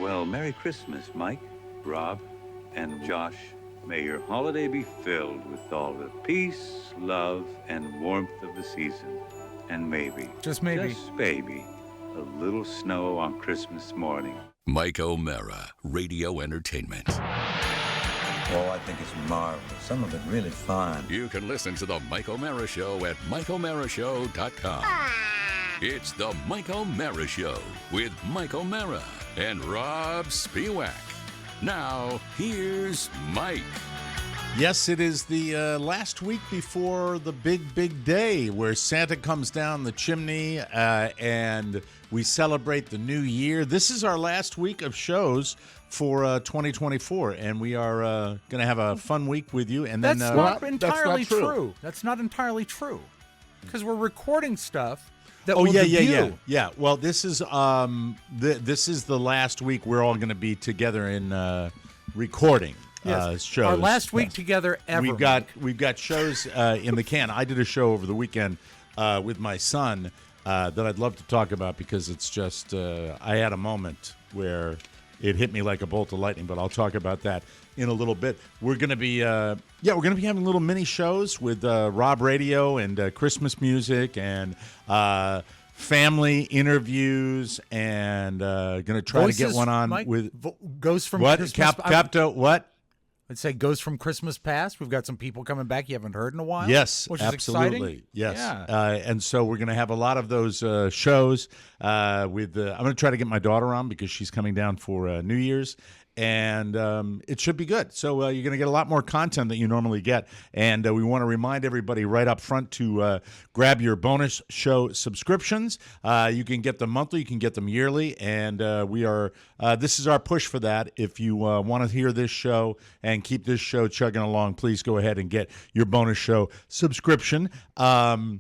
Well, Merry Christmas, Mike, Robb, and Josh. May your holiday be filled with all the peace, love, and warmth of the season. And maybe, just maybe, a little snow on Christmas morning. Mike O'Mara, Radio Entertainment. Oh, I think it's marvelous. Some of it really fun. You can listen to The Mike O'Mara Show at MikeO'MaraShow.com. It's The Mike O'Mara Show with Mike O'Mara and Robb Spiewak. Now, here's Mike. Yes, it is the last week before the big day where Santa comes down the chimney and we celebrate the new year. This is our last week of shows for 2024, and we are going to have a fun week with you. And that's then not entirely true. That's not entirely true, because we're recording stuff. Yeah. Well, this is this is the last week we're all going to be together in recording. Shows. Our last week together ever. We've got shows in the can. I did a show over the weekend with my son that I'd love to talk about, because it's just I had a moment where it hit me like a bolt of lightning. But I'll talk about that in a little bit. We're gonna be having little mini shows with Robb Radio and Christmas music and family interviews, and gonna try to get one on Mike, with Ghosts from what Christmas. Capto what. I'd say Ghosts from Christmas Past. We've got some people coming back you haven't heard in a while. Yes, which is absolutely. Exciting. Yes. Yeah. And so we're going to have a lot of those shows. I'm going to try to get my daughter on, because she's coming down for New Year's. And it should be good. So you're going to get a lot more content than you normally get. And we want to remind everybody right up front to grab your bonus show subscriptions. You can get them monthly, you can get them yearly, and this is our push for that. If you want to hear this show and keep this show chugging along, please go ahead and get your bonus show subscription. I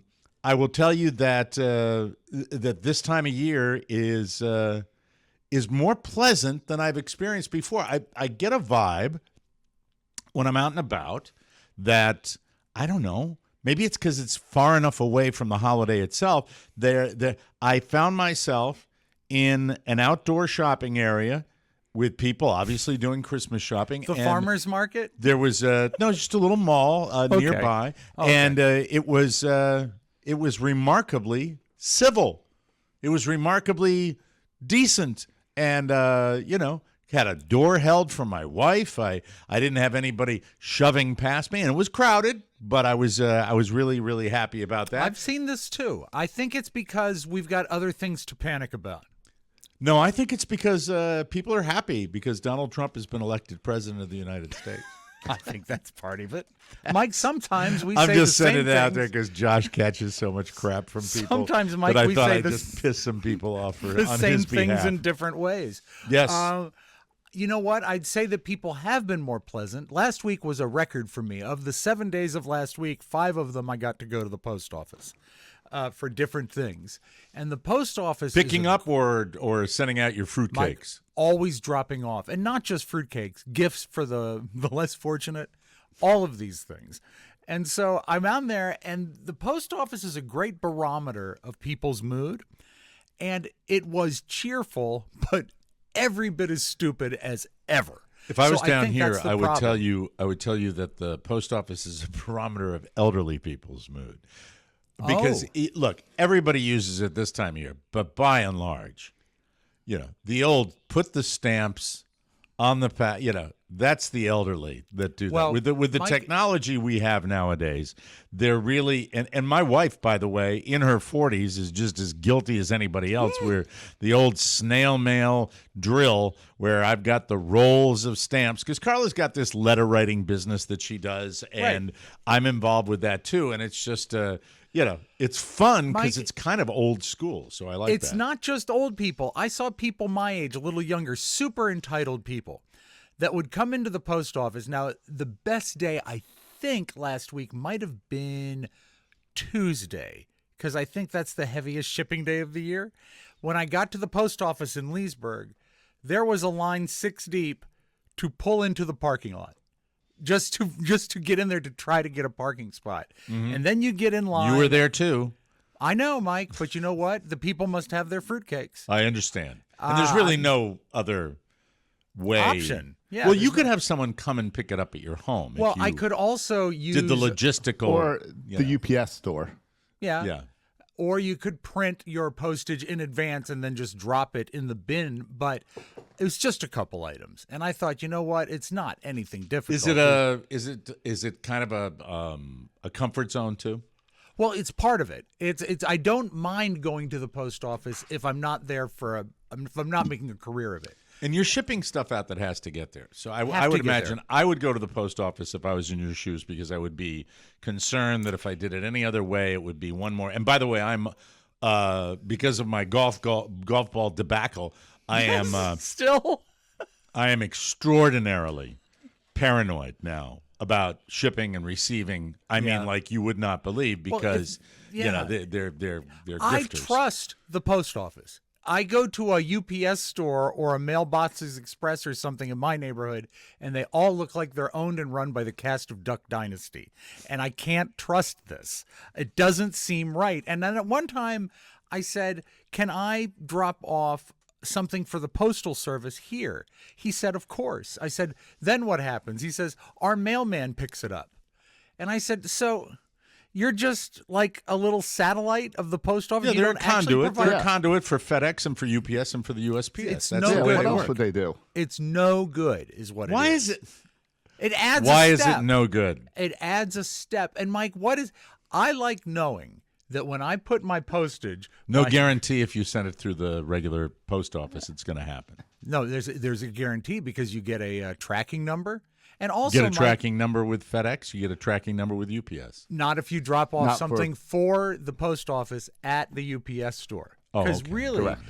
will tell you that that this time of year is more pleasant than I've experienced before. I get a vibe when I'm out and about that, I don't know, maybe it's because it's far enough away from the holiday itself. I found myself in an outdoor shopping area with people obviously doing Christmas shopping. The farmer's market? There was just a little mall nearby, and it was remarkably civil. It was remarkably decent. And, had a door held for my wife. I didn't have anybody shoving past me, and it was crowded, but I was really, really happy about that. I've seen this too. I think it's because we've got other things to panic about. No, I think it's because people are happy because Donald Trump has been elected president of the United States. I think that's part of it. Mike, sometimes we I'm say just the same sending it out things. there because Josh catches so much crap from people. Sometimes, Mike, that I we thought say I'd just piss some people off the on same his things behalf. in different ways. Yes. You know what? I'd say that people have been more pleasant. Last week was a record for me. Of the 7 days of last week, 5 of them I got to go to the post office for different things. And the post office Picking up or sending out your fruitcakes? Always dropping off. And not just fruitcakes, gifts for the less fortunate, all of these things. And so I'm out there, and the post office is a great barometer of people's mood. And it was cheerful, but every bit as stupid as ever. If I was down think here, that's the I would problem. tell you that the post office is a barometer of elderly people's mood. Because look, everybody uses it this time of year, but by and large, the old put the stamps on the that's the elderly that do that. With the technology we have nowadays, they're really and my wife, by the way, in her 40s, is just as guilty as anybody else. Where the old snail mail drill, where I've got the rolls of stamps, because Carla's got this letter writing business that she does, and I'm involved with that too. And it's just it's fun because it's kind of old school. So I like that. It's not just old people. I saw people my age, a little younger, super entitled people that would come into the post office. Now, the best day, I think, last week might have been Tuesday, because I think that's the heaviest shipping day of the year. When I got to the post office in Leesburg, there was a line 6 deep to pull into the parking lot. Just to get in there to try to get a parking spot. Mm-hmm. And then you get in line. You were there too. I know, Mike, but you know what? The people must have their fruitcakes. I understand. And there's really no other way. option. Yeah, well, you could have someone come and pick it up at your home. Well, if you I could also use did the logistical Or you the know. UPS store. Yeah. Or you could print your postage in advance and then just drop it in the bin. But it was just a couple items, and I thought, you know what? It's not anything difficult. Is it kind of a comfort zone too? Well, it's part of it. It's. I don't mind going to the post office if I'm not there if I'm not making a career of it. And you're shipping stuff out that has to get there. So I Have would to get imagine there. I would go to the post office if I was in your shoes because I would be concerned that if I did it any other way, it would be one more. And by the way, I'm because of my golf ball debacle, I am Still. I am extraordinarily paranoid now about shipping and receiving. I Yeah. mean, like you would not believe because you know they're grifters. I trust the post office. I go to a UPS store or a Mailboxes Express or something in my neighborhood, and they all look like they're owned and run by the cast of Duck Dynasty. And I can't trust this. It doesn't seem right. And then at one time, I said, can I drop off something for the postal service here? He said, of course. I said, then what happens? He says, our mailman picks it up. And I said, so you're just like a little satellite of the post office? Yeah, You they're a don't actually conduit. provide- They're a conduit for FedEx and for UPS and for the USPS. It's That's no the good. way What they else work. would they do? It's no good, is what Why it is it? It adds Why a is step. it no good? It adds a step. And Mike, I like knowing that when I put my postage, No my- guarantee if you send it through the regular post office, it's going to happen. No, there's a guarantee because you get a tracking number, and also Get a Mike, tracking number with FedEx. You get a tracking number with UPS. not if you drop off Not for- something for the post office at the UPS store. Oh, Because okay. really, Correct.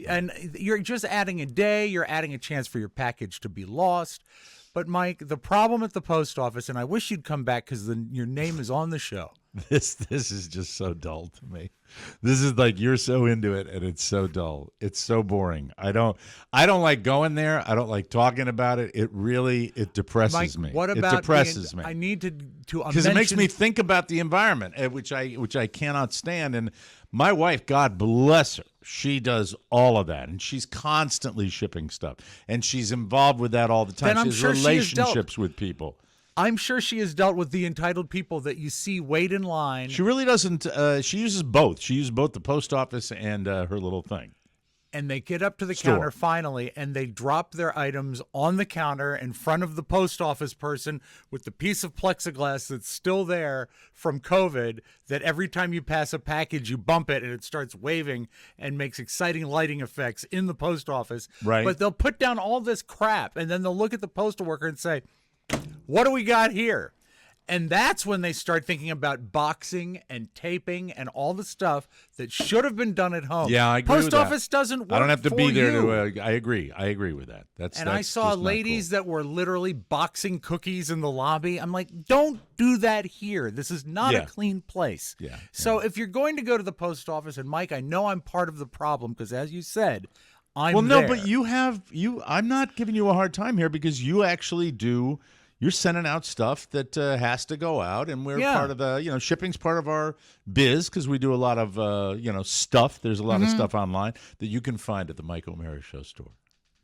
and you're just adding a day, you're adding a chance for your package to be lost. But Mike, the problem at the post office, and I wish you'd come back because your name is on the show. This is just so dull to me. This is like you're so into it and it's so dull. It's so boring. I don't like going there. I don't like talking about it. It depresses Mike, me. what about it depresses me? me. I need to Because it makes me think about the environment, which I cannot stand. And my wife, God bless her, she does all of that, and she's constantly shipping stuff, and she's involved with that all the time. Then I'm she has sure she has dealt- relationships with people. I'm sure she has dealt with the entitled people that you see wait in line. She really doesn't. She uses both. She uses both the post office and her little thing. And they get up to the Store. counter finally, and they drop their items on the counter in front of the post office person with the piece of plexiglass that's still there from COVID, that every time you pass a package, you bump it and it starts waving and makes exciting lighting effects in the post office. Right. But they'll put down all this crap, and then they'll look at the postal worker and say, what do we got here? And that's when they start thinking about boxing and taping and all the stuff that should have been done at home. Yeah, I agree Post with that. office doesn't work I don't have to for be there you. to. I agree. I agree with that. And I saw ladies that were literally boxing cookies in the lobby. I'm like, don't do that here. This is not Yeah. a clean place. Yeah, So if you're going to go to the post office, and Mike, I know I'm part of the problem because, as you said, I'm Well, no, there. but I'm not giving you a hard time here because you actually do. You're sending out stuff that has to go out, and we're Yeah. part of the, shipping's part of our biz because we do a lot of, stuff. There's a lot of stuff online that you can find at the Mike O'Mara Show store.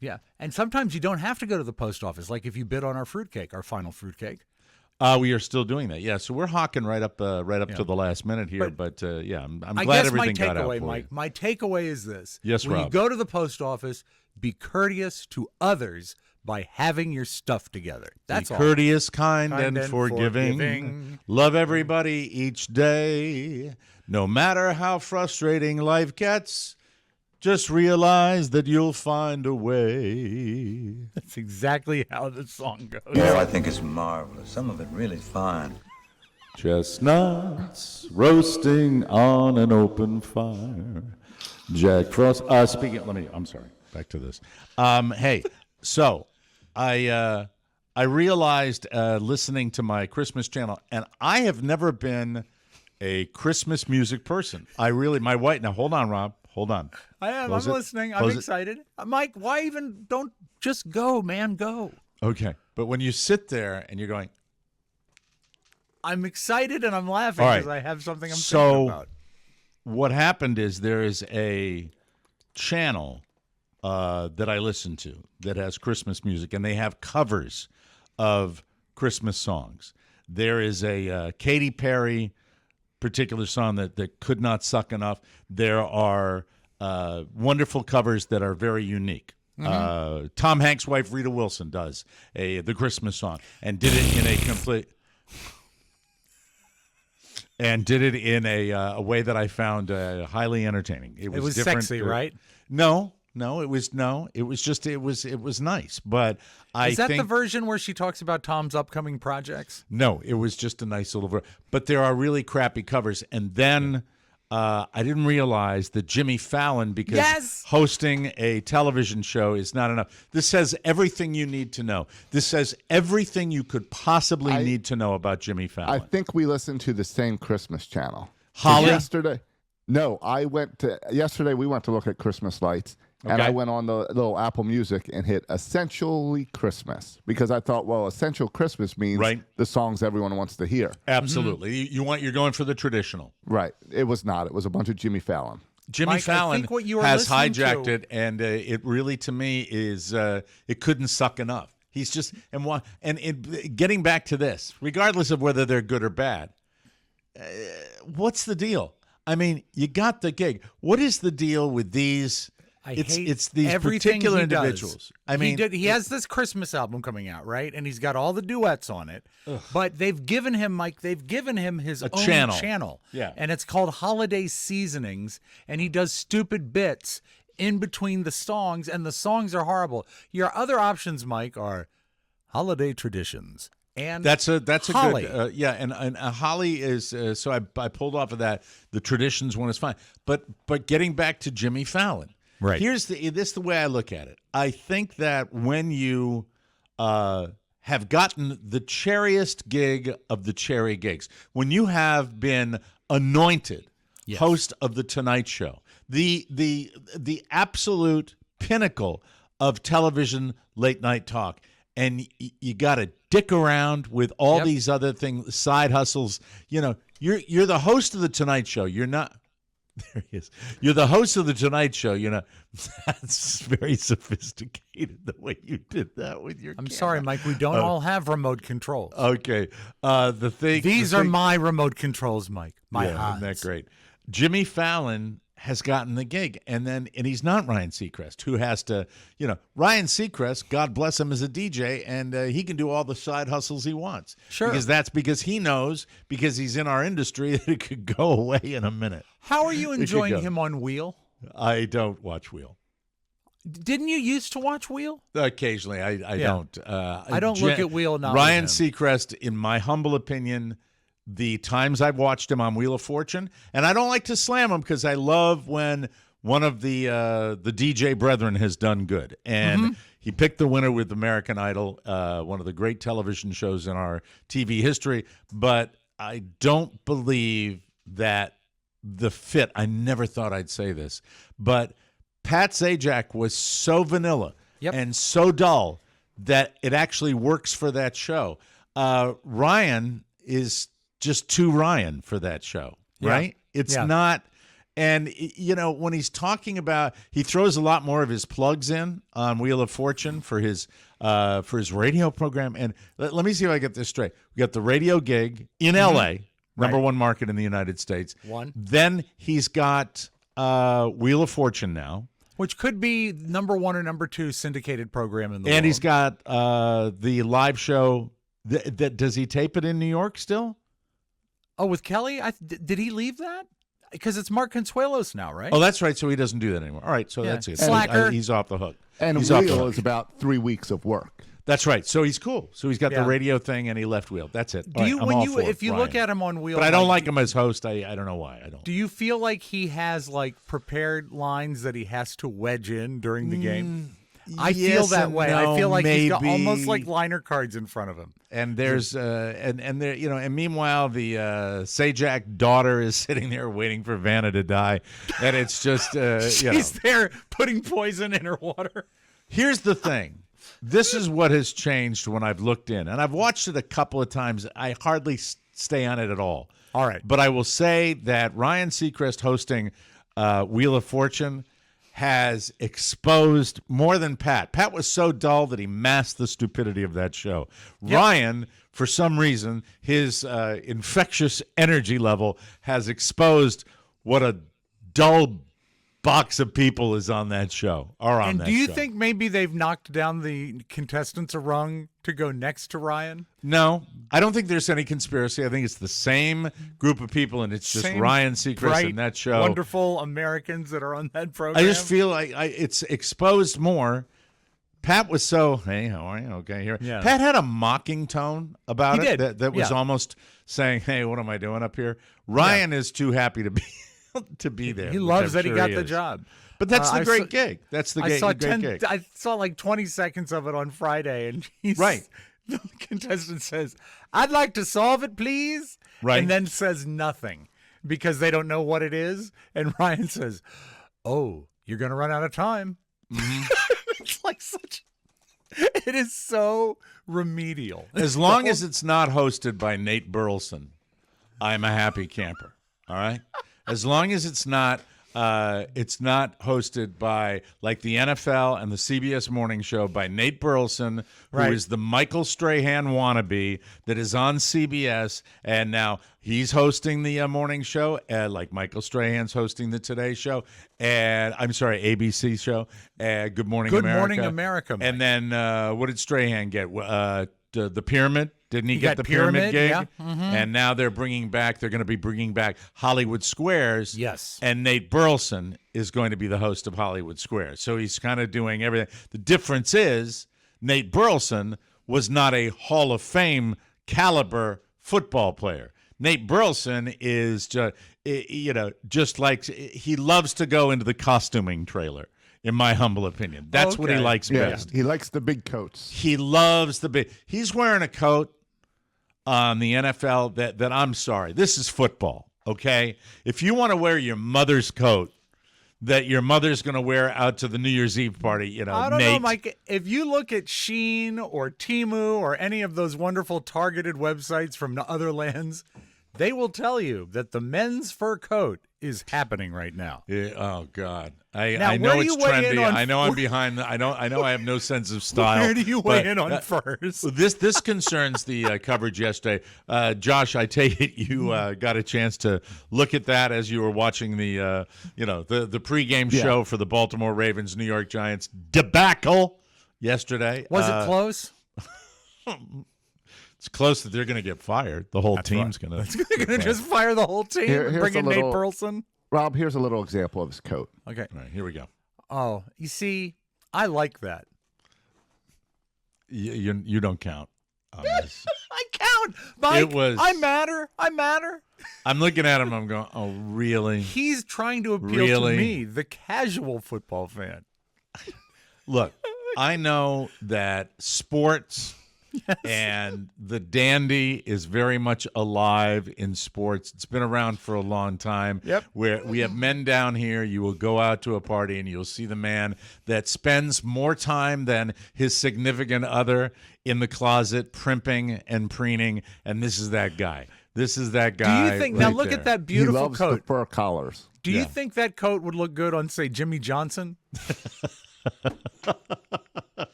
Yeah. And sometimes you don't have to go to the post office, like if you bid on our fruitcake, our final fruitcake. We are still doing that, yeah. So we're hawking right up to the last minute here, but I'm I glad guess my everything got out takeaway, for Mike, you. my takeaway is this. Yes, when you Rob. go to the post office, be courteous to others by having your stuff together. That's Be all. courteous, kind and and forgiving. forgiving. Love everybody each day. No matter how frustrating life gets, just realize that you'll find a way. That's exactly how the song goes. Oh, I think it's marvelous. Some of it really fine. Chestnuts roasting on an open fire. Jack Frost. I'm sorry. Back to this. Hey, so I realized listening to my Christmas channel, and I have never been a Christmas music person. My wife. Now hold on, Rob. Hold on. I am. Close I'm it. listening. I'm Close it. excited. Mike, why even don't just go, man? Go. Okay, but when you sit there and you're going, I'm excited and I'm laughing All right. because I have something I'm So- thinking about. what happened is there is a channel that I listen to that has Christmas music, and they have covers of Christmas songs. There is a Katy Perry particular song that could not suck enough. There are wonderful covers that are very unique. Tom Hanks' wife Rita Wilson does the Christmas song and did it in a complete a way that I found highly entertaining. It was different. Sexy, right? No, it was just it was nice. But Is that the version where she talks about Tom's upcoming projects? No, it was just a nice little version. But there are really crappy covers. And then I didn't realize that Jimmy Fallon, because hosting a television show is not enough. This says everything you need to know. This says everything you could possibly need to know about Jimmy Fallon. I think we listened to the same Christmas channel. Holly? Yesterday. No, yesterday we went to look at Christmas lights. And I went on the little Apple Music and hit Essentially Christmas because I thought, well, Essential Christmas means the songs everyone wants to hear. Absolutely. You're going for the traditional. Right. It was not. It was a bunch of Jimmy Fallon. Jimmy Fallon has hijacked it, and it really, to me, is it couldn't suck enough. He's just getting back to this, regardless of whether they're good or bad, what's the deal? I mean, you got the gig. What is the deal with these? It's these particular individuals. I mean, he has this Christmas album coming out, right? And he's got all the duets on it. But they've given him, Mike, his own channel. Yeah. And it's called Holiday Seasonings. And he does stupid bits in between the songs, and the songs are horrible. Your other options, Mike, are Holiday Traditions. And that's a Holly. Good and Holly is so I pulled off of that. The Traditions one is fine. But getting back to Jimmy Fallon. Right. This is the way I look at it. I think that when you have gotten the cherriest gig of the cherry gigs, when you have been anointed host of the Tonight Show, the absolute pinnacle of television late night talk, and you got to dick around with all these other things, side hustles. You know, you're the host of the Tonight Show. You're not. There he is. You're the host of the Tonight Show. You know, that's very sophisticated the way you did that with your camera. Sorry, Mike. We don't all have remote controls. Okay. These are my remote controls, Mike. My eyes. Isn't that great? Jimmy Fallon has gotten the gig, and he's not Ryan Seacrest, who has to, Ryan Seacrest, God bless him, is a DJ, and he can do all the side hustles he wants. Sure. Because he knows, because he's in our industry, that it could go away in a minute. How are you enjoying him on Wheel? I don't watch Wheel. Didn't you used to watch Wheel? Occasionally. I don't. I don't look at Wheel now. Ryan Seacrest, in my humble opinion, the times I've watched him on Wheel of Fortune, and I don't like to slam him because I love when one of the DJ brethren has done good. And he picked the winner with American Idol, one of the great television shows in our TV history. But I don't believe that the fit, I never thought I'd say this, but Pat Sajak was so vanilla and so dull that it actually works for that show. Ryan is just too Ryan for that show, right? It's not. And, when he's talking about, he throws a lot more of his plugs in on Wheel of Fortune for his radio program. And let me see if I get this straight. We got the radio gig in L.A., number one market in the United States. Then he's got Wheel of Fortune now. Which could be number one or number two syndicated program in the world. And he's got the live show. Does he tape it in New York still? Oh, with Kelly? Did he leave that? Because it's Mark Consuelos now, right? Oh, that's right. So he doesn't do that anymore. All right. So that's it. Slacker. He's off the hook. And Wheel is about 3 weeks of work. That's right. So he's cool. So he's got the radio thing, and he left Wheel. That's it. If you look at him on Wheel, but I don't like him as host. I don't know why. I don't. Do you feel like he has prepared lines that he has to wedge in during the game? I feel that way. No, I feel like maybe. He's got almost like liner cards in front of him. And there's and there and meanwhile the Sajak daughter is sitting there waiting for Vanna to die, and it's just she's there putting poison in her water. Here's the thing. This is what has changed when I've looked in, and I've watched it a couple of times. I hardly stay on it at all. All right, but I will say that Ryan Seacrest hosting Wheel of Fortune has exposed more than Pat. Pat was so dull that he masked the stupidity of that show. Yep. Ryan, for some reason, his infectious energy level has exposed what a dull box of people is on that show. And do you think maybe they've knocked down the contestants a rung to go next to Ryan? No, I don't think there's any conspiracy. I think it's the same group of people, and it's just Ryan Seacrest in that show. Wonderful Americans that are on that program. I just feel like it's exposed more. Pat was so, hey, how are you? Okay, here. Yeah. Pat had a mocking tone about it that was almost saying, hey, what am I doing up here? Ryan is too happy to be there. He loves that he got the job. But that's the great gig. That's the great gig. I saw like 20 seconds of it on Friday, and the contestant says, I'd like to solve it, please. Right. And then says nothing because they don't know what it is. And Ryan says, oh, you're going to run out of time. Mm-hmm. It's like it is so remedial. As long as it's not hosted by Nate Burleson, I'm a happy camper. All right? As long as it's not hosted by like the NFL and the CBS Morning Show by Nate Burleson, who is the Michael Strahan wannabe that is on CBS, and now he's hosting the morning show, like Michael Strahan's hosting the Today Show, and I'm sorry, ABC show, Good Morning America. Good Morning America. And then what did Strahan get? The Pyramid. Didn't he get the Pyramid gig? Yeah. Mm-hmm. And now they're going to be bringing back Hollywood Squares. Yes. And Nate Burleson is going to be the host of Hollywood Squares. So he's kind of doing everything. The difference is Nate Burleson was not a Hall of Fame caliber football player. Nate Burleson is just like he loves to go into the costuming trailer. In my humble opinion, that's what he likes best. He likes the big coats. He loves the big. He's wearing a coat on the NFL that I'm sorry. This is football, okay? If you want to wear your mother's coat that your mother's going to wear out to the New Year's Eve party, I don't know, Mike. If you look at Shein or Temu or any of those wonderful targeted websites from other lands, they will tell you that the men's fur coat is happening right now. Yeah, oh God, I know it's trendy. I know I'm behind. I know I have no sense of style. Where do you weigh in on furs? This concerns the coverage yesterday. Josh, I take it you got a chance to look at that as you were watching the the pregame show for the Baltimore Ravens New York Giants debacle yesterday. Was it close? It's close that they're going to get fired. The whole team's going to. They're going to just fire the whole team and bring in Nate Burleson. Rob, here's a little example of his coat. Okay. All right, here we go. Oh, you see, I like that. You don't count on this. I count, Mike. I matter. I'm looking at him. I'm going, oh, really? He's trying to appeal to me, the casual football fan. Look, I know that sports... Yes. And the dandy is very much alive in sports. It's been around for a long time. Yep. Where we have men down here, you will go out to a party and you'll see the man that spends more time than his significant other in the closet primping and preening, and this is that guy. This is that guy. Do you think, now look at that beautiful he loves coat. The fur collars. Do you think that coat would look good on, say, Jimmy Johnson?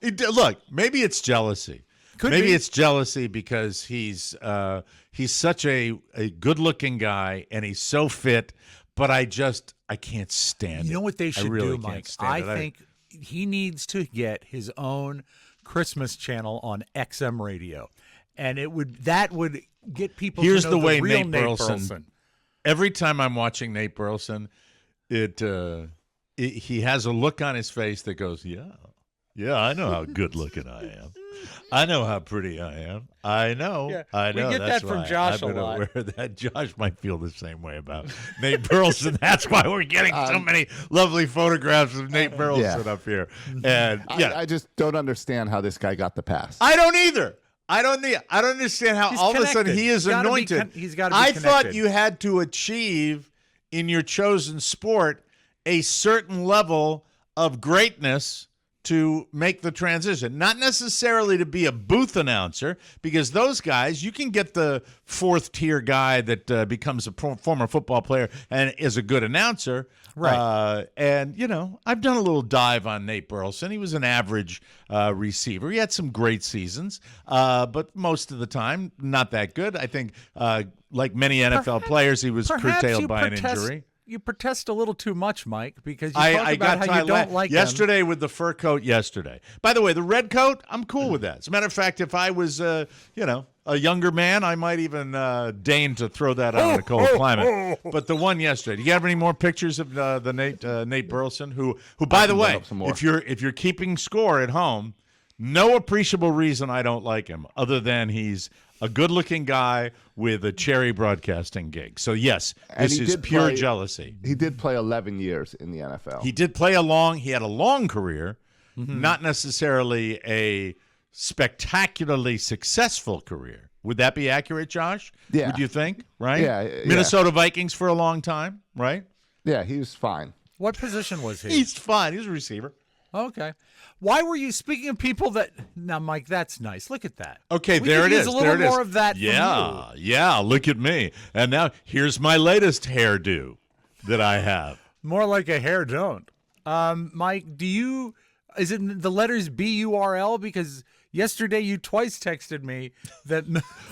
Look, maybe it's jealousy. Maybe it's jealousy because he's such a good-looking guy and he's so fit, but I can't stand it. You know what they should really do, Mike? I think he needs to get his own Christmas channel on XM radio, and that would get people Here's to know the way real Nate Burleson. Every time I'm watching Nate Burleson, he has a look on his face that goes, yeah, I know how good looking I am. I know how pretty I am. I know. Yeah, I know. We get that's that from why Josh I've been a lot. aware that Josh might feel the same way about Nate Burleson. That's why we're getting so many lovely photographs of Nate Burleson up here. And I just don't understand how this guy got the pass. I don't either. I don't understand how all of a sudden he is anointed. He's got to be I connected. thought you had to achieve in your chosen sport a certain level of greatness to make the transition, not necessarily to be a booth announcer, because those guys, you can get the fourth tier guy that becomes a former football player and is a good announcer. Right. And, I've done a little dive on Nate Burleson. He was an average receiver. He had some great seasons, but most of the time, not that good. I think, like many NFL players, he was curtailed by an injury. You protest a little too much, Mike, because you talk about how you don't like yesterday with the fur coat yesterday. By the way, the red coat, I'm cool with that. As a matter of fact, if I was, a younger man, I might even deign to throw that out in a cold climate. But the one yesterday, do you have any more pictures of the Nate Burleson, who by the way, if you're keeping score at home, no appreciable reason I don't like him other than he's a good-looking guy with a cherry broadcasting gig. So, yes, this is pure jealousy. He did play 11 years in the NFL. He had a long career, not necessarily a spectacularly successful career. Would that be accurate, Josh? Yeah. Would you think, right? Yeah. Minnesota Vikings for a long time, right? Yeah, he was fine. What position was he? He's fine. He's a receiver. Okay. Why were you speaking of people that now, Mike? That's nice. Look at that. Okay, there it is. A little more of that. Yeah, yeah. Look at me. And now here's my latest hairdo that I have. More like a hair don't. Mike, is it the letters BURL? Because yesterday you twice texted me that.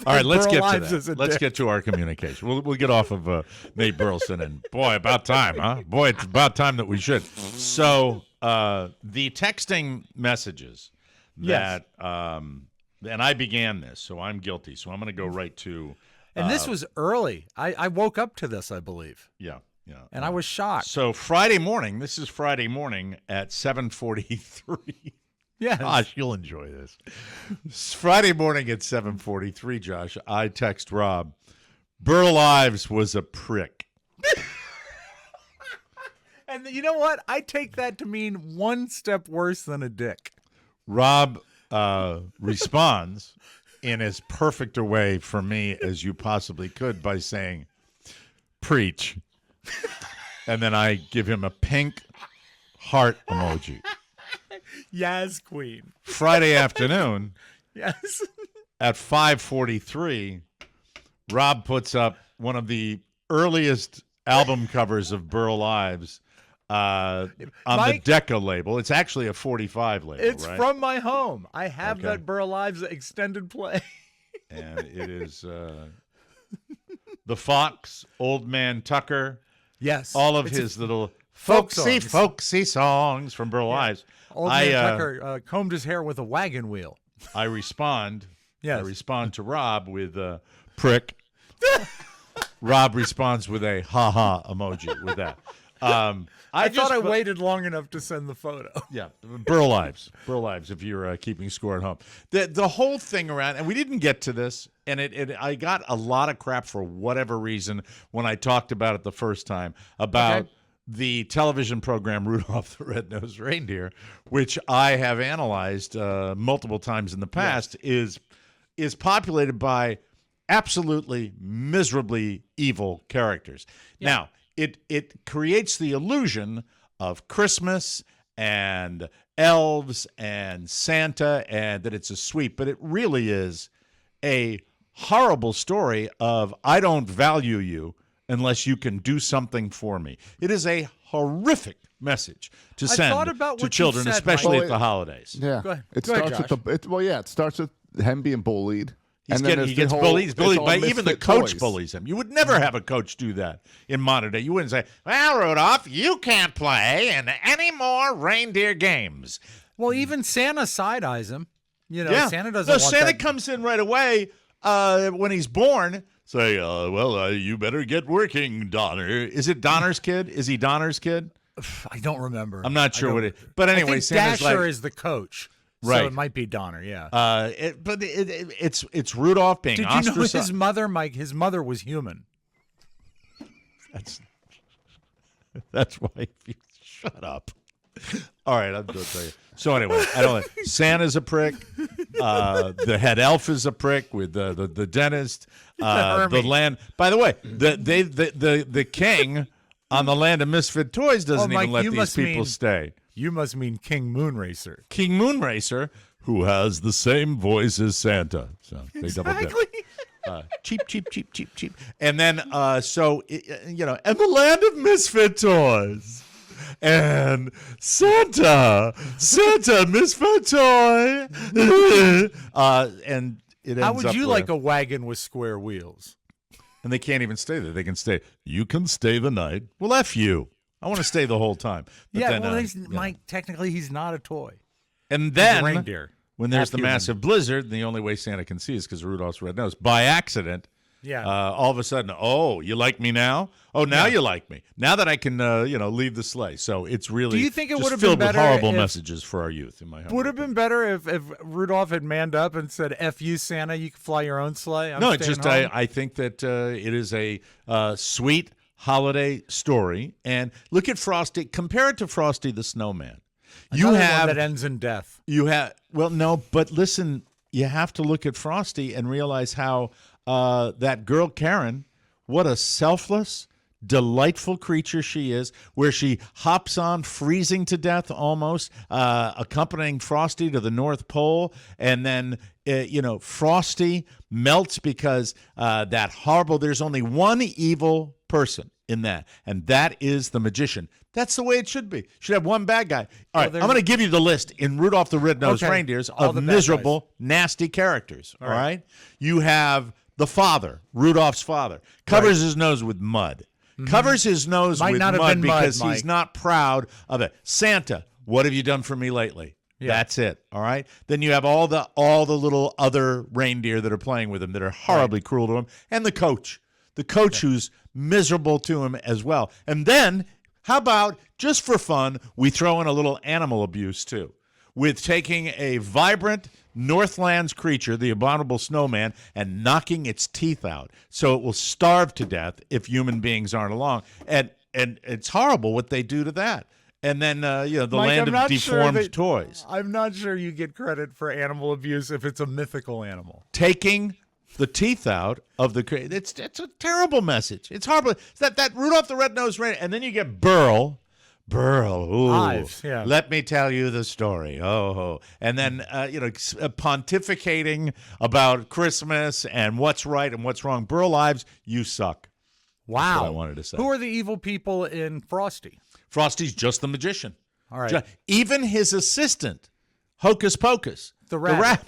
All right, let's get to that. Let's get to our communication. We'll get off of Nate Burleson and boy, about time, huh? Boy, it's about time that we should. So. The texting messages that, and I began this, so I'm guilty. So I'm going to go right to. And this was early. I woke up to this, I believe. Yeah. And I was shocked. So Friday morning, this is Friday morning at 7:43. Yeah. Gosh, you'll enjoy this. It's Friday morning at 7:43, Josh. I text Robb, Burl Ives was a prick. And you know what? I take that to mean one step worse than a dick. Robb responds in as perfect a way for me as you possibly could by saying, preach. And then I give him a pink heart emoji. Yes, queen. Friday afternoon. Yes. At 5:43, Robb puts up one of the earliest album covers of Burl Ives. On Mike, the Decca label. It's actually a 45 label, it's right? from my home. I have that Burl Ives extended play. And it is the Fox, Old Man Tucker. Yes. All of his little folksy songs from Burl Ives. Old Man Tucker combed his hair with a wagon wheel. I respond. Yes. I respond to Robb with a prick. Robb responds with a ha-ha emoji with that. I thought I waited long enough to send the photo. Yeah, Burl Ives, if you're keeping score at home. The whole thing around, and we didn't get to this, and I got a lot of crap for whatever reason when I talked about it the first time, about the television program Rudolph the Red-Nosed Reindeer, which I have analyzed multiple times in the past, is populated by absolutely miserably evil characters. Yeah. Now, it creates the illusion of Christmas and elves and Santa and that it's a sweet, but it really is a horrible story of I don't value you unless you can do something for me. It is a horrific message to send to children, especially at the holidays. Yeah, Go ahead. It starts with him being bullied. He gets bullied. He's bullied by even the coach bullies him. You would never have a coach do that in modern day. You wouldn't say, well, Rudolph, you can't play in any more reindeer games. Well, even Santa side-eyes him. Santa doesn't want Santa that. comes in right away when he's born. Say, you better get working, Donner. Is it Donner's kid? Is he Donner's kid? I don't remember. I'm not sure what it is. But anyway, I think Santa's Dasher is the coach. Right. So it might be Donner, yeah. But it's Rudolph being ostracized. Did you know his mother, Mike, his mother was human? That's why you shut up. All right, I'm going to tell you. So anyway, I don't know. Santa's a prick. The head elf is a prick with the dentist. The land. By the way, the king on the Land of Misfit Toys doesn't even let these people stay. You must mean King Moonracer. King Moonracer, who has the same voice as Santa. So they double dip. Cheap, cheap, cheap, cheap, cheap. And then, and the land of misfit toys. And Santa, misfit toy. And it ends How would up you where- like a wagon with square wheels? And they can't even stay there. They can stay. You can stay the night. Well, F you. I want to stay the whole time. But Yeah, then, well, Mike, technically he's not a toy. And He's a then, reindeer. when there's Half the human. massive blizzard, the only way Santa can see is because of Rudolph's red nose. By accident, Yeah. all of a sudden, oh, you like me now? Oh, now you like me. Now that I can, leave the sleigh. So it's really Do you think it just would have been filled with better horrible if- messages for our youth, in my humble Would have been better if Rudolph had manned up and said, F you, Santa, you can fly your own sleigh. I'm No, it's staying just home." I think that it is a sweet holiday story. And look at Frosty. Compare it to Frosty the Snowman. Another one that ends in death. But listen, you have to look at Frosty and realize how that girl Karen, what a selfless, delightful creature she is, where she hops on, freezing to death almost, accompanying Frosty to the North Pole, and then Frosty melts because there's only one evil person in that, and that is the magician. That's the way it should be. Should have one bad guy. All right, I'm going to give you the list in Rudolph the Red-Nosed Reindeers All of the bad miserable, nasty characters. All right? You have the father, Rudolph's father, covers his nose with mud. Covers his nose Might with not have mud been mud, because Mike. he's not proud of it. Santa, what have you done for me lately? Yeah. That's it. All right. Then you have all the little other reindeer that are playing with him that are horribly cruel to him, and the coach who's miserable to him as well. And then, how about just for fun, we throw in a little animal abuse too, with taking a vibrant Northlands creature, the abominable snowman, and knocking its teeth out so it will starve to death if human beings aren't along. And it's horrible what they do to that. And then, the Mike, land I'm of not sure deformed that- toys. I'm not sure you get credit for animal abuse if it's a mythical animal. Taking the teeth out of the it's a terrible message. It's horrible. It's that Rudolph the Red-Nosed Reindeer, and then you get Burl, ooh, Ives, yeah. let me tell you the story. Oh, and then pontificating about Christmas and what's right and what's wrong. Burl Ives, you suck. Wow. That's what I wanted to say. Who are the evil people in Frosty? Frosty's just the magician. All right. Even his assistant, Hocus Pocus, The rabbit.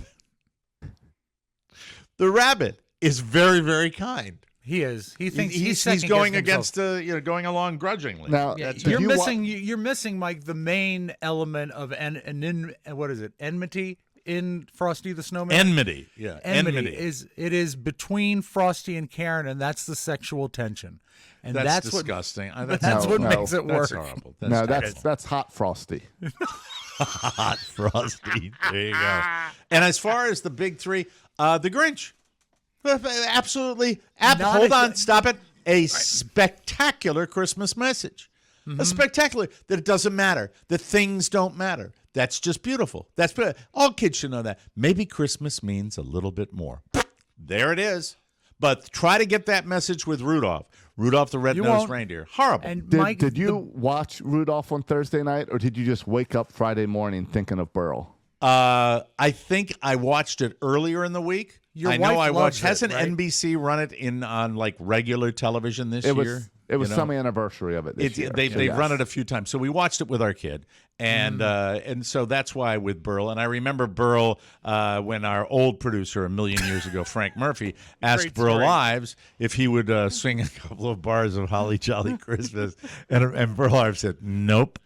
The rabbit is very, very kind. He is. He thinks he's going against going along grudgingly. Now, Yeah, did you're you missing. You're missing, Mike, the main element of what is it? Enmity in Frosty the Snowman. Enmity, yeah, Enmity is between Frosty and Karen, and that's the sexual tension, and that's what disgusting. that's what No, makes it work. That's horrible. No, that's Hot Frosty. Hot Frosty. There you go. And as far as the big three, the Grinch. Absolutely. Hold on. Stop it. A spectacular Christmas message. A spectacular that it doesn't matter. That things don't matter. That's just beautiful. All kids should know that. Maybe Christmas means a little bit more. There it is. But try to get that message with Rudolph. Rudolph the Red-Nosed Reindeer. Horrible. And Did, Mike, did you watch Rudolph on Thursday night, or did you just wake up Friday morning thinking of Burl? I think I watched it earlier in the week. Your I know wife I loves watched. Hasn't it, right? NBC run it on like regular television this year? It was some anniversure of it this year. They've run it a few times. So we watched it with our kid, and so that's why with Burl. And I remember Burl when our old producer a million years ago, Frank Murphy, asked Great Burl story. Ives if he would sing a couple of bars of Holly Jolly Christmas, and Burl Ives said nope.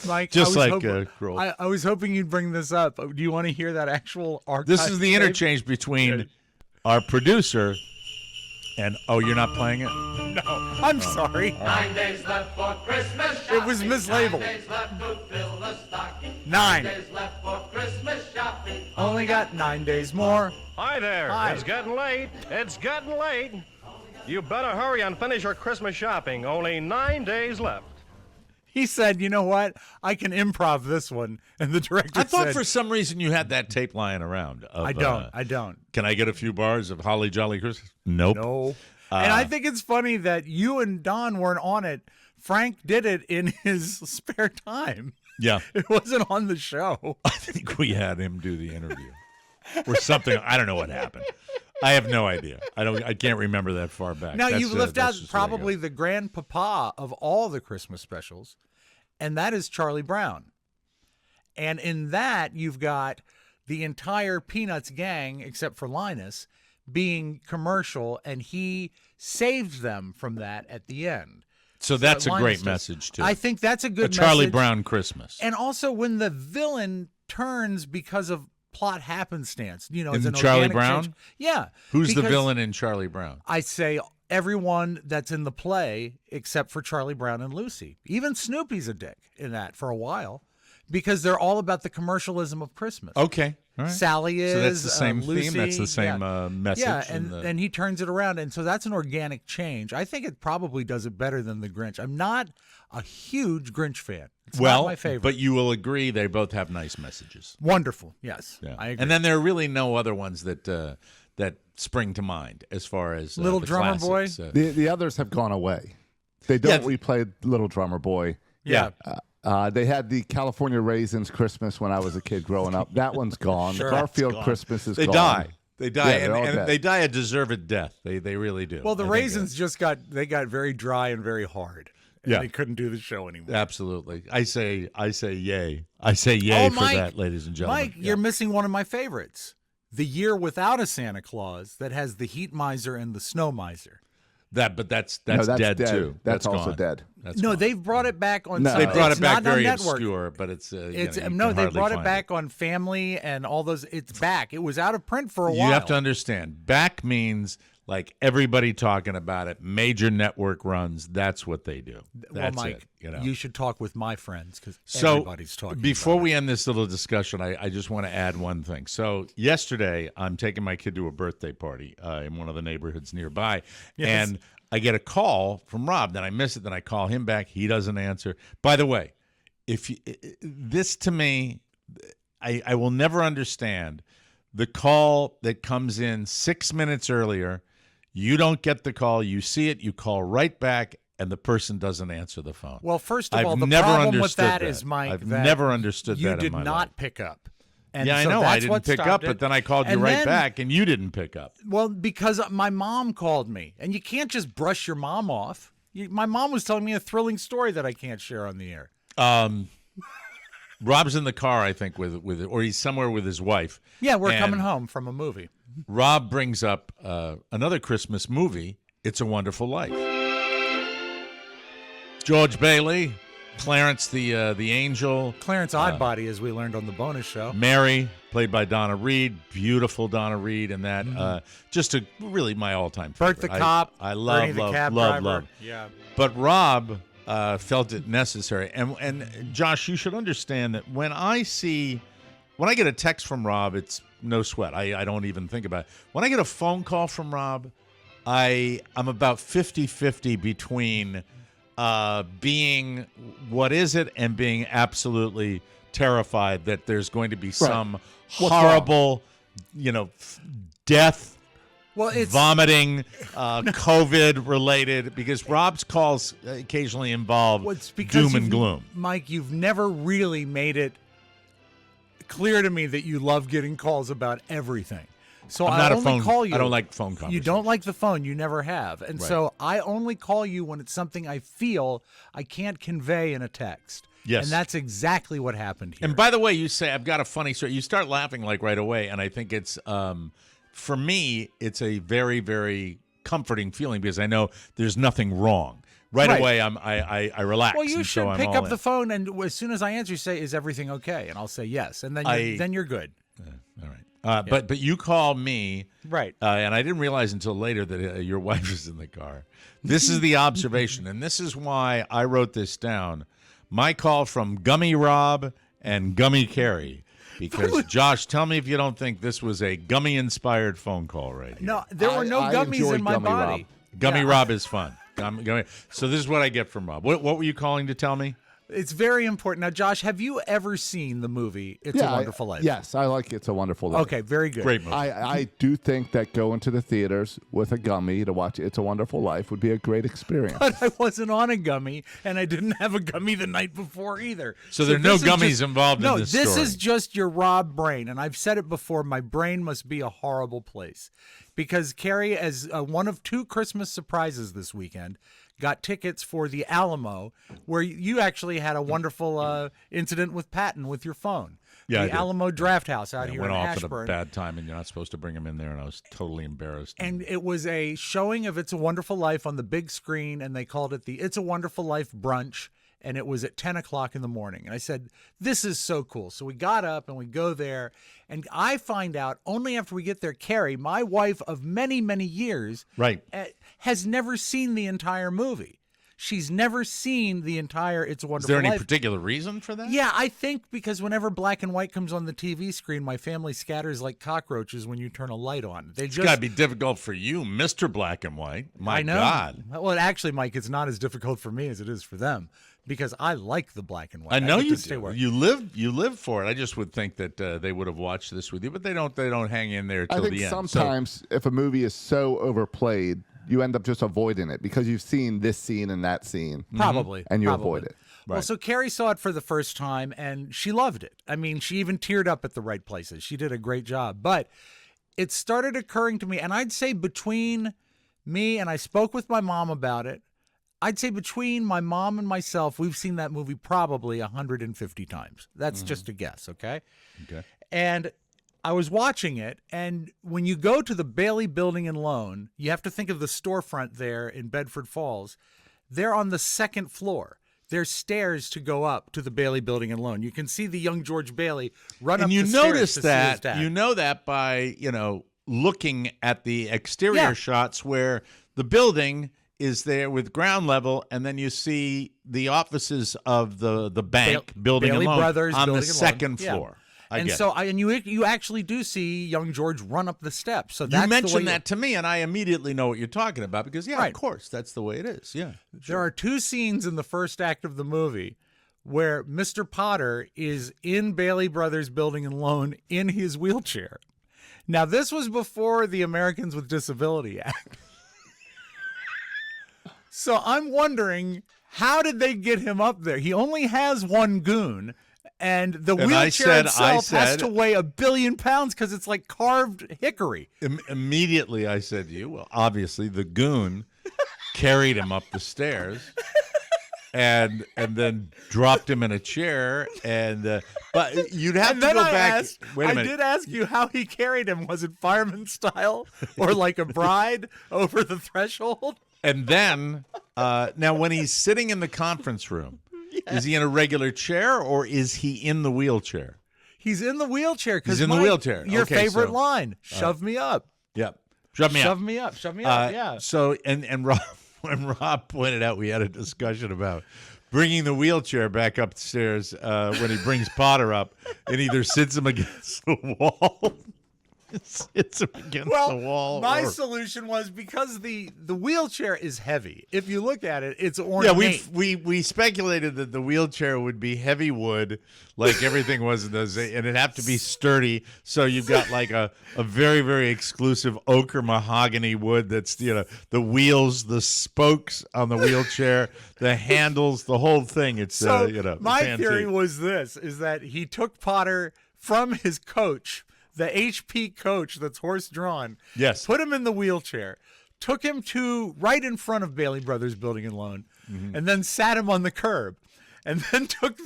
Mike, Just I was like hoping, Grohl. I was hoping you'd bring this up. Do you want to hear that actual archive? This is the tape? interchange between our producer and you're not playing it? No, I'm sorry. 9 days left for Christmas shopping. It was mislabeled. 9 days left to fill the stocking. 9. 9 days left for Christmas shopping. Only got 9 days more. Hi there. Hi. It's getting late. It's getting late. You better hurry and finish your Christmas shopping. Only 9 days left. He said, "You know what? I can improv this one." And the director I thought said, for some reason you had that tape lying around. I don't. Can I get a few bars of Holly Jolly Christmas? Nope. No. And I think it's funny that you and Don weren't on it. Frank did it in his spare time. Yeah. It wasn't on the show. I think we had him do the interview or something. I don't know what happened. I have no idea. I can't remember that far back. Now, That's, you've left out just probably the grandpapa of all the Christmas specials, and that is Charlie Brown. And in that, you've got the entire Peanuts gang, except for Linus, being commercial, and he saves them from that at the end. So that's a Linus great does. message, too. I think that's a good Charlie message. Brown Christmas. And also when the villain turns because of plot happenstance, you know, In it's an Charlie organic Brown? change. Yeah. Who's the because villain in Charlie Brown? I say everyone that's in the play except for Charlie Brown and Lucy. Even Snoopy's a dick in that for a while because they're all about the commercialism of Christmas. Okay. All right. Sally is. So that's the same Lucy, theme. That's the same message. Yeah, and he turns it around. And so that's an organic change. I think it probably does it better than the Grinch. I'm not a huge Grinch fan. It's not my favorite. But you will agree they both have nice messages. Wonderful. Yes. Yeah. I agree. And then there are really no other ones that spring to mind as far as Little the Drummer Boy? classics. The others have gone away. They don't replay Little Drummer Boy. Yeah. They had the California Raisins Christmas when I was a kid growing up. That one's gone. Sure. Garfield Gone. Christmas is They gone. die. They die, Yeah, they're all and dead. they die a deserved death. They really do. Well, the I think, Raisins just got very dry and very hard. And Yeah. they couldn't do the show anymore. absolutely. I say yay. I say yay for Mike, that, ladies and gentlemen. Mike, you're missing one of my favorites. The Year Without a Santa Claus that has the Heat Miser and the Snow Miser. But that's No, that's dead, dead. too. That's also gone. dead. That's No, gone. they've brought it back on. No. some- They brought it's it back not on very network. obscure, but it's It's you no, can they hardly brought it find back on Family and all those. It's back. It was out of print for a while. You have to understand, back means like everybody talking about it. Major network runs. That's what they do. That's well, Mike, it. You know. you should talk with my friends because So everybody's talking. before about we end this little discussion, I just want to add one thing. So yesterday, I'm taking my kid to a birthday party in one of the neighborhoods nearby, Yes. and I get a call from Rob. Then I miss it. Then I call him back. He doesn't answer. By the way, this to me, I will never understand the call that comes in 6 minutes earlier. You don't get the call. You see it. You call right back, and the person doesn't answer the phone. Well, first of I've all, the never problem with understood that is, Mike, I've that never understood you that in did my not life. pick up. And Yeah, I so know. that's I didn't what pick stopped up, it. but then I called you And right then- back, and you didn't pick up. Well, because my mom called me, and you can't just brush your mom off. My mom was telling me a thrilling story that I can't share on the air. Rob's in the car, I think, with or he's somewhere with his wife. Yeah, we're And coming home from a movie. Rob brings up another Christmas movie, It's a Wonderful Life. George Bailey, Clarence the Angel, Clarence Oddbody, as we learned on the bonus show. Mary, played by Donna Reed, beautiful Donna Reed, and that just really my all-time favorite. Bert the Cop. I love, Bernie the love, cab love, driver. love. Yeah. But Rob felt it necessary, and Josh, you should understand that when I get a text from Rob, it's no sweat. I don't even think about it. When I get a phone call from Rob, I'm about 50-50 between being what is it and being absolutely terrified that there's going to be some horrible, death, Well, it's vomiting, COVID related, because Rob's calls occasionally involve well, it's because doom and you've- gloom. Mike, you've never really made it clear to me that you love getting calls about everything. So I'm I not a only phone. call you. I don't like phone You conversations. don't like the phone. You never have. And Right. so I only call you when it's something I feel I can't convey in a text. Yes. And that's exactly what happened here. And by the way, you say I've got a funny story. You start laughing like right away, and I think it's for me, it's a very, very comforting feeling because I know there's nothing wrong. Right away, I relax. well, you and should so I'm pick all up in. the phone, and as soon as I answer, you say, "Is everything okay?" And I'll say yes, and then you're good. All right. But you call me, Right. and I didn't realize until later that your wife is in the car. This is the observation, and this is why I wrote this down. My call from Gummy Robb and Gummy Carey. Because, Josh, tell me if you don't think this was a gummy-inspired phone call right here. No, there were no I gummies enjoyed in my Gummy body. Robb. Gummy Robb is fun. So this is what I get from Rob. What were you calling to tell me? It's very important. Now, Josh, have you ever seen the movie It's a Wonderful Life? Yes, I like It's a Wonderful Life. Okay, very good. Great movie. I do think that going to the theaters with a gummy to watch It's a Wonderful Life would be a great experience. But I wasn't on a gummy, and I didn't have a gummy the night before either. So there are no this is gummies just- involved in this this story. is just your Robb brain. And I've said it before, my brain must be a horrible place. Because Carrie, as one of 2 Christmas surprises this weekend, got tickets for the Alamo, where you actually had a wonderful incident with Patton with your phone. Yeah, I the did. Alamo Draft House out here went in off Ashburn. at a bad time, and you're not supposed to bring him in there, and I was totally embarrassed. And it was a showing of It's a Wonderful Life on the big screen, and they called it the It's a Wonderful Life brunch, and it was at 10 o'clock in the morning. And I said, this is so cool. So we got up and we go there, and I find out only after we get there, Carrie, my wife of many, many years, Right. has never seen the entire movie. She's never seen the entire It's a Is Wonderful there any Life. particular reason for that? Yeah, I think because whenever black and white comes on the TV screen, my family scatters like cockroaches when you turn a light on. They It's just got to be difficult for you, Mr. Black and White. My I know. God. Well, actually, Mike, it's not as difficult for me as it is for them because I like the black and white. I know get you to stay do. where- You live for it. I just would think that they would have watched this with you, but they don't. They don't hang in there I till think the end. sometimes if a movie is so overplayed, you end up just avoiding it because you've seen this scene and that scene. Probably. And you probably. avoid it. Well, so Carrie saw it for the first time, and she loved it. I mean, she even teared up at the right places. She did a great job. But it started occurring to me, and I'd say between me, and I spoke with my mom about it, I'd say between my mom and myself, we've seen that movie probably 150 times. That's just a guess, okay? Okay. And I was watching it, and when you go to the Bailey Building and Loan, you have to think of the storefront there in Bedford Falls. They're on the 2nd floor. There's stairs to go up to the Bailey Building and Loan. You can see the young George Bailey run up And you the stairs notice to see his that dad. you know that by looking at the exterior shots where the building is there with ground level, and then you see the offices of the bank building Bailey and loan Brothers on Building the and second Loan. Yeah. floor. And you actually do see young George run up the steps. So that's You mentioned the way that to me, and I immediately know what you're talking about because, Right. of course, that's the way it is. Yeah. There are 2 scenes in the first act of the movie where Mr. Potter is in Bailey Brothers Building and Loan in his wheelchair. Now, this was before the Americans with Disability Act. So I'm wondering, how did they get him up there? He only has one goon, and the wheelchair itself has to weigh 1 billion pounds because it's like carved hickory. Immediately, I said to you, well, obviously, the goon carried him up the stairs. And then dropped him in a chair, but you'd have And to then go I back. asked, Wait a minute. I did ask you how he carried him. Was it fireman style or like a bride over the threshold? And then, now when he's sitting in the conference room, is he in a regular chair or is he in the wheelchair? He's in the wheelchair. He's in the wheelchair. Your Okay, favorite so- line: "Shove me up, Yep. Shove me shove up. me up, shove me up." Yeah. So, and Rob, when Rob pointed out, we had a discussion about bringing the wheelchair back upstairs when he brings Potter up and either sits him against the wall. Sits him against the wall. my or- solution was because the wheelchair is heavy. If you look at it, it's ornate. Yeah, we speculated that the wheelchair would be heavy wood, like everything was in those, and it'd have to be sturdy. So you've got like a very, very exclusive ochre mahogany wood that's the wheels, the spokes on the wheelchair, the handles, the whole thing. It's So my it's theory antique. was this: is that he took Potter from his coach, the HP coach that's horse drawn. Yes. Put him in the wheelchair, took him to right in front of Bailey Brothers Building and Loan, and then sat him on the curb, and then took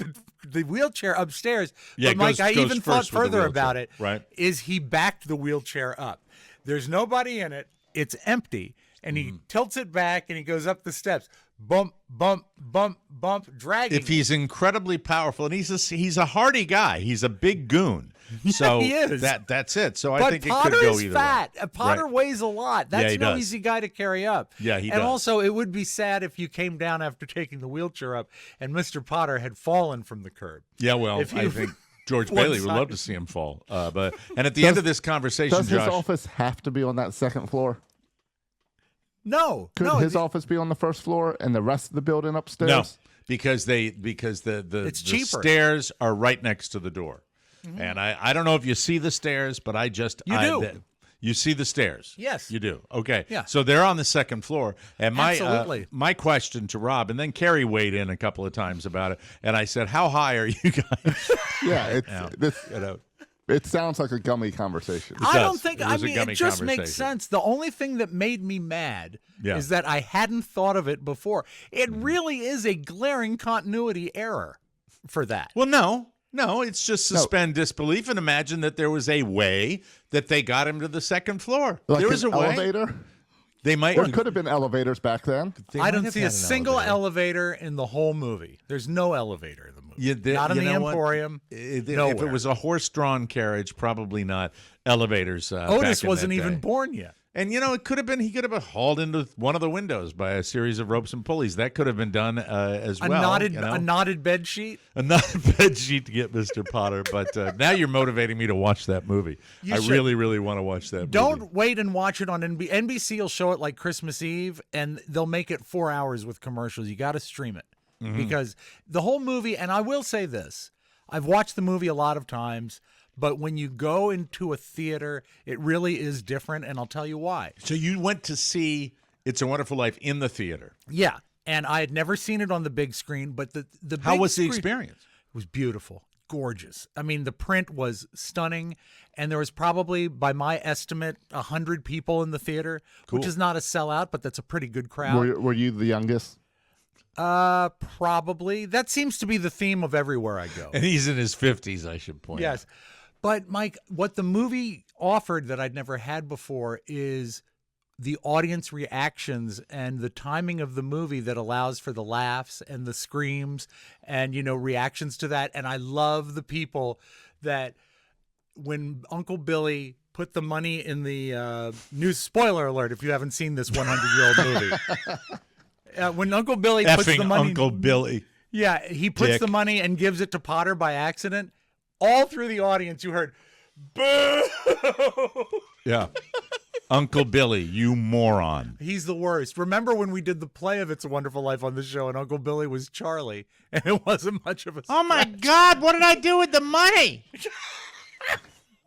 the wheelchair upstairs. Yeah, but Mike, goes I even thought first with the further about wheelchair, it. right. Is he backed the wheelchair up? There's nobody in it. It's empty. And he tilts it back and he goes up the steps. Bump, bump, bump, bump, dragging. If he's incredibly powerful, and he's a hardy guy, he's a big goon. So he is. That's it. So I but think Potter it could go is either fat. way. Potter Right. weighs a lot. Yeah, That's he no does. easy guy to carry up. Yeah, he and does. also, it would be sad if you came down after taking the wheelchair up and Mr. Potter had fallen from the curb. Yeah, well, If I you- think George one Bailey would side. love to see him fall. And at the end of this conversation, Does his Josh, office have to be on that 2nd floor? No. Could no, his office be on the 1st floor and the rest of the building upstairs? no, because the It's cheaper. stairs are right next to the door. And I don't know if you see the stairs, but I just do. You see the stairs. Yes. You do. Okay. Yeah. So they're on the second floor. And Absolutely. my question to Rob, and then Carrie weighed in a couple of times about it, and I said, how high are you guys? It sounds like a gummy conversation. I don't think. It It just makes sense. The only thing that made me mad is that I hadn't thought of it before. It really is a glaring continuity error for that. Well, no, it's just suspend disbelief and imagine that there was a way that they got him to the second floor. Like there was an a way. elevator? They might. Or it could have been elevators back then. I don't see a single elevator in the whole movie. There's no elevator in the movie. Not in the Emporium. If it was a horse-drawn carriage, probably not. Elevators. Otis wasn't even born yet. And, it could have been, he could have been hauled into one of the windows by a series of ropes and pulleys. That could have been done as well. A knotted bed sheet? A knotted bed sheet to get Mr. Potter. But now you're motivating me to watch that movie. I really, really want to watch that movie. Don't wait and watch it on NBC. NBC will show it like Christmas Eve, and they'll make it 4 hours with commercials. You got to stream it. Because the whole movie, and I will say this, I've watched the movie a lot of times, but when you go into a theater, it really is different, and I'll tell you why. So you went to see It's a Wonderful Life in the theater? Yeah, and I had never seen it on the big screen, but the How big was the screen, experience? It was beautiful, gorgeous. I mean, the print was stunning, and there was probably, by my estimate, 100 people in the theater, which is not a sellout, but that's a pretty good crowd. Were you the youngest? Probably. That seems to be the theme of everywhere I go. And he's in his 50s, I should point out. Yes. But, Mike, what the movie offered that I'd never had before is the audience reactions and the timing of the movie that allows for the laughs and the screams and, reactions to that. And I love the people that when Uncle Billy put the money in the new spoiler alert, if you haven't seen this 100-year-old movie. When Uncle Billy puts the money... Uncle Billy. Yeah, he puts the money and gives it to Potter by accident. All through the audience, you heard, boo! Yeah. Uncle Billy, you moron. He's the worst. Remember when we did the play of It's a Wonderful Life on the show and Uncle Billy was Charlie, and it wasn't much of a stretch. Oh, my God, what did I do with the money?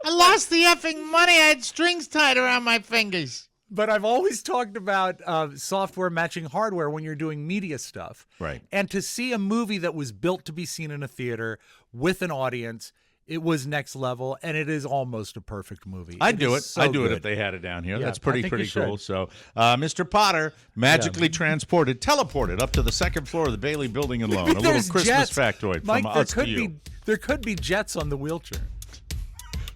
I lost the effing money. I had strings tied around my fingers. But I've always talked about software matching hardware when you're doing media stuff. Right. And to see a movie that was built to be seen in a theater with an audience, it was next level, and it is almost a perfect movie. I'd do it. So I'd do it good. if they had it down here. Yeah, That's I pretty think you cool. should. So, Mr. Potter magically teleported up to the second floor of the Bailey Building and Loan. A little There's Christmas jets. factoid Mike, from us to you. There could be jets on the wheelchair.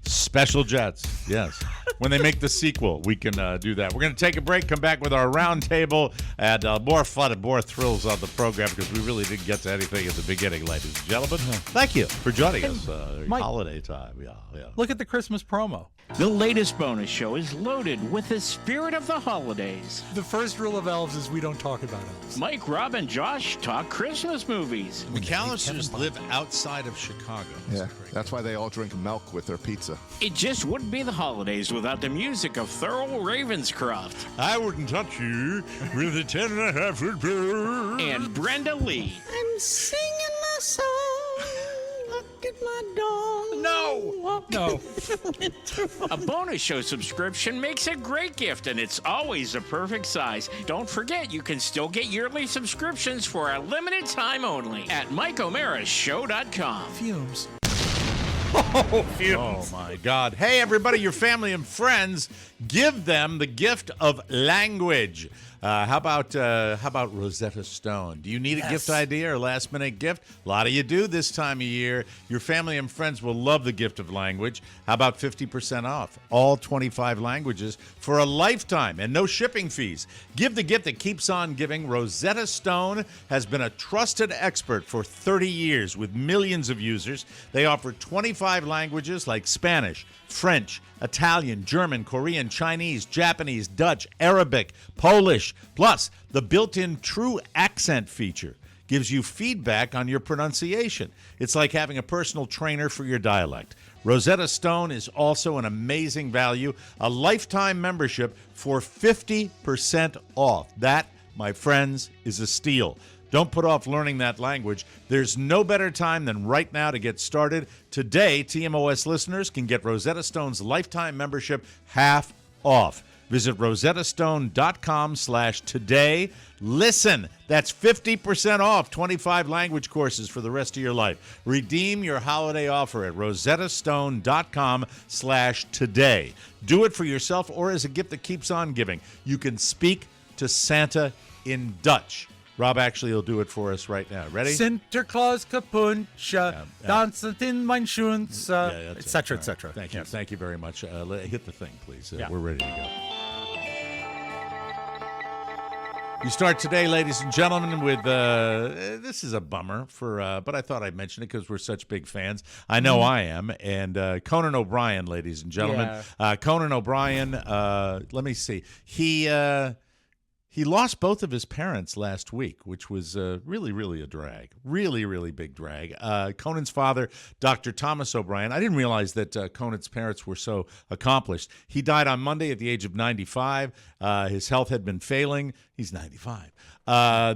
Special jets, yes. When they make the sequel, we can do that. We're going to take a break, come back with our round table, and more fun and more thrills on the program because we really didn't get to anything at the beginning, ladies and gentlemen. Thank you for joining us. Mike, holiday time. Yeah. Look at the Christmas promo. The latest bonus show is loaded with the spirit of the holidays. The first rule of elves is we don't talk about elves. Mike, Rob, and Josh talk Christmas movies. McAllisters live outside of Chicago. Yeah, that's why they all drink milk with their pizza. It just wouldn't be the holidays without the music of Thurl Ravenscroft I wouldn't touch you with a 10.5-foot pole. and Brenda Lee. I'm singing a song. Look at my dog. No. A bonus show subscription makes a great gift, and it's always the perfect size. Don't forget, you can still get yearly subscriptions for a limited time only at MikeO'MaraShow.com. Fumes. Oh, my God. Hey, everybody, your family and friends, give them the gift of language. How about Rosetta Stone? Do you need a gift idea or last-minute gift? A lot of you do this time of year. Your family and friends will love the gift of language. How about 50% off all 25 languages for a lifetime and no shipping fees? Give the gift that keeps on giving. Rosetta Stone has been a trusted expert for 30 years with millions of users. They offer 25 languages like Spanish, French, Italian, German, Korean, Chinese, Japanese, Dutch, Arabic, Polish, plus the built-in True Accent feature gives you feedback on your pronunciation. It's like having a personal trainer for your dialect. Rosetta Stone is also an amazing value, a lifetime membership for 50% off. That, my friends, is a steal. Don't put off learning that language. There's no better time than right now to get started. Today, TMOS listeners can get Rosetta Stone's lifetime membership half off. Visit rosettastone.com/today. Listen, that's 50% off 25 language courses for the rest of your life. Redeem your holiday offer at rosettastone.com/today. Do it for yourself or as a gift that keeps on giving. You can speak to Santa in Dutch. Rob actually will do it for us right now. Ready? Sinterklaas kapuntje, dansend in mijn schoens, etc., etc. Thank you. Thank you very much. Hit the thing, please. Yeah. We're ready to go. You start today, ladies and gentlemen, with this is a bummer but I thought I'd mention it because we're such big fans. I know I am. And Conan O'Brien, ladies and gentlemen. Yeah. Conan O'Brien, let me see. He lost both of his parents last week, which was really, really a drag. Really, really big drag. Conan's father, Dr. Thomas O'Brien, I didn't realize that Conan's parents were so accomplished. He died on Monday at the age of 95. His health had been failing. He's 95.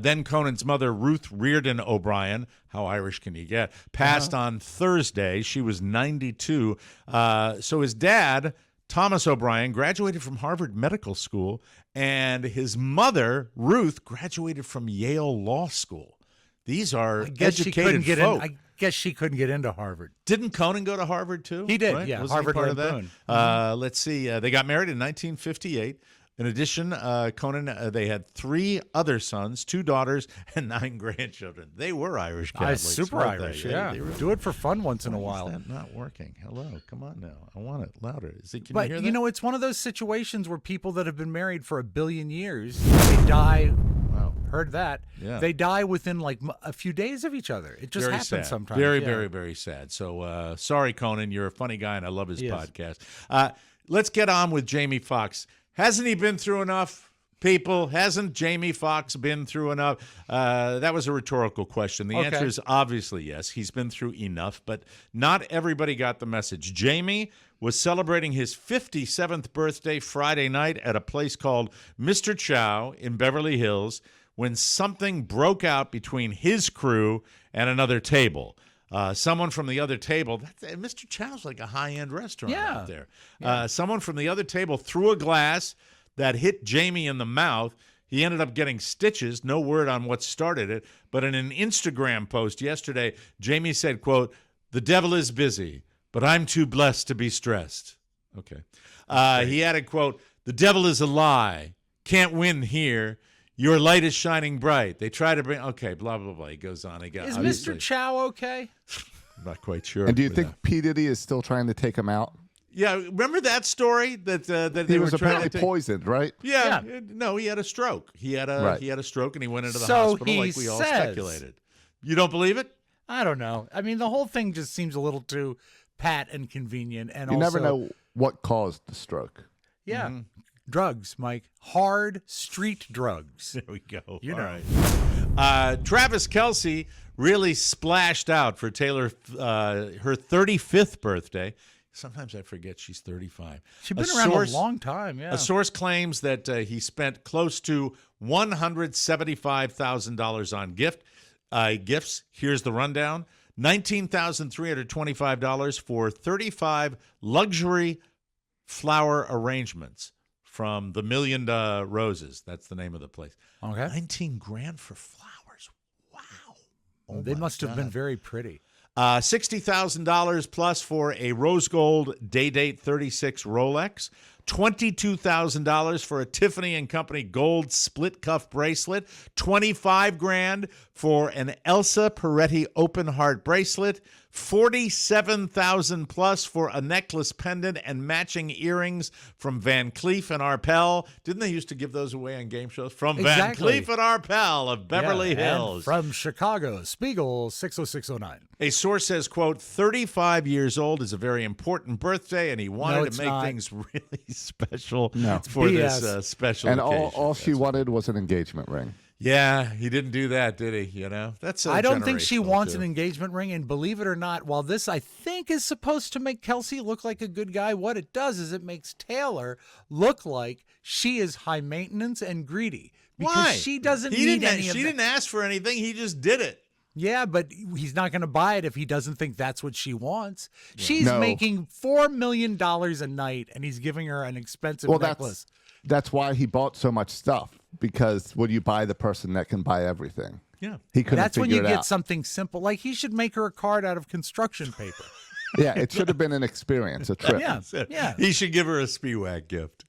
Then Conan's mother, Ruth Reardon O'Brien, how Irish can you get, passed on Thursday. She was 92. So his dad, Thomas O'Brien, graduated from Harvard Medical School, and his mother, Ruth, graduated from Yale Law School. These are educated folk. I guess she couldn't get into Harvard. Didn't Conan go to Harvard too? He did, right? yeah. Wasn't Harvard he part of Lampoon. that? Let's see. They got married in 1958. In addition, Conan, they had 3 other sons, 2 daughters, and 9 grandchildren. They were Irish Catholics. Super weren't Irish, they? yeah. They were, Do it for fun once in a while. Why is that not working? Hello, come on now. I want it louder. Can But, you hear that? it's one of those situations where people that have been married for 1 billion years, they die. Wow. Heard that. Yeah. They die within like a few days of each other. It just very happens sad. sometimes. Very, Yeah. very, very sad. So sorry, Conan. You're a funny guy, and I love his He is. podcast. Let's get on with Jamie Foxx. Hasn't he been through enough, people? Hasn't Jamie Foxx been through enough? That was a rhetorical question. The answer is obviously yes. He's been through enough, but not everybody got the message. Jamie was celebrating his 57th birthday Friday night at a place called Mr. Chow in Beverly Hills when something broke out between his crew and another table. Someone from the other table, Mr. Chow's like a high-end restaurant out there. Someone from the other table threw a glass that hit Jamie in the mouth. He ended up getting stitches. No word on what started it. But in an Instagram post yesterday, Jamie said, quote, "The devil is busy, but I'm too blessed to be stressed." Okay. He added, quote, "The devil is a lie. Can't win here. Your light is shining bright. They try to bring..." Okay, blah, blah, blah. He goes on. Is Mr. Chow okay? I'm not quite sure. And do you think P. Diddy is still trying to take him out? Yeah, remember that story that He they was were trying apparently to take? poisoned, right? Yeah, no, he had a stroke. He had a stroke, and he went into the So hospital he like we all says. speculated. You don't believe it? I don't know. I mean, the whole thing just seems a little too pat and convenient. And You also, never know what caused the stroke. Yeah. Drugs, Mike. Hard street drugs. There we go. You All know. right. Travis Kelce really splashed out for Taylor her 35th birthday. Sometimes I forget she's 35. She's been around a long time, yeah. A source claims that he spent close to $175,000 on gifts. Here's the rundown. $19,325 for 35 luxury flower arrangements from the Million Roses. That's the name of the place. Okay. 19 grand for flowers. Wow. Oh, They my must have been God. very pretty. $60,000 plus for a rose gold Day Date 36 Rolex. $22,000 for a Tiffany & Company gold split cuff bracelet. $25,000 for an Elsa Peretti open heart bracelet. $47,000 plus for a necklace pendant and matching earrings from Van Cleef and Arpels. Didn't they used to give those away on game shows? From Exactly. Van Cleef and Arpels of Beverly Yeah, and Hills. from Chicago, Spiegel 60609. A source says, quote, 35 years old is a very important birthday, and he wanted it's to make not. things really special No. for BS. this special And occasion. all she wanted was an engagement ring. Yeah, he didn't do that, did he? You know, that's. I don't think she generational, wants too. an engagement ring. And believe it or not, while this I think is supposed to make Kelsey look like a good guy, what it does is it makes Taylor look like she is high maintenance and greedy. Because Why? she doesn't He need didn't. any of She that. didn't ask for anything. He just did it. Yeah, but he's not going to buy it if he doesn't think that's what she wants. She's No. making $4 million a night, and he's giving her an expensive necklace. That's why he bought so much stuff, because would you buy the person that can buy everything? Yeah. He couldn't That's when figure you it get out. something simple. Like he should make her a card out of construction paper. Yeah, it should have been an experience, a trip. Yeah, yeah. He should give her a Spiewak gift.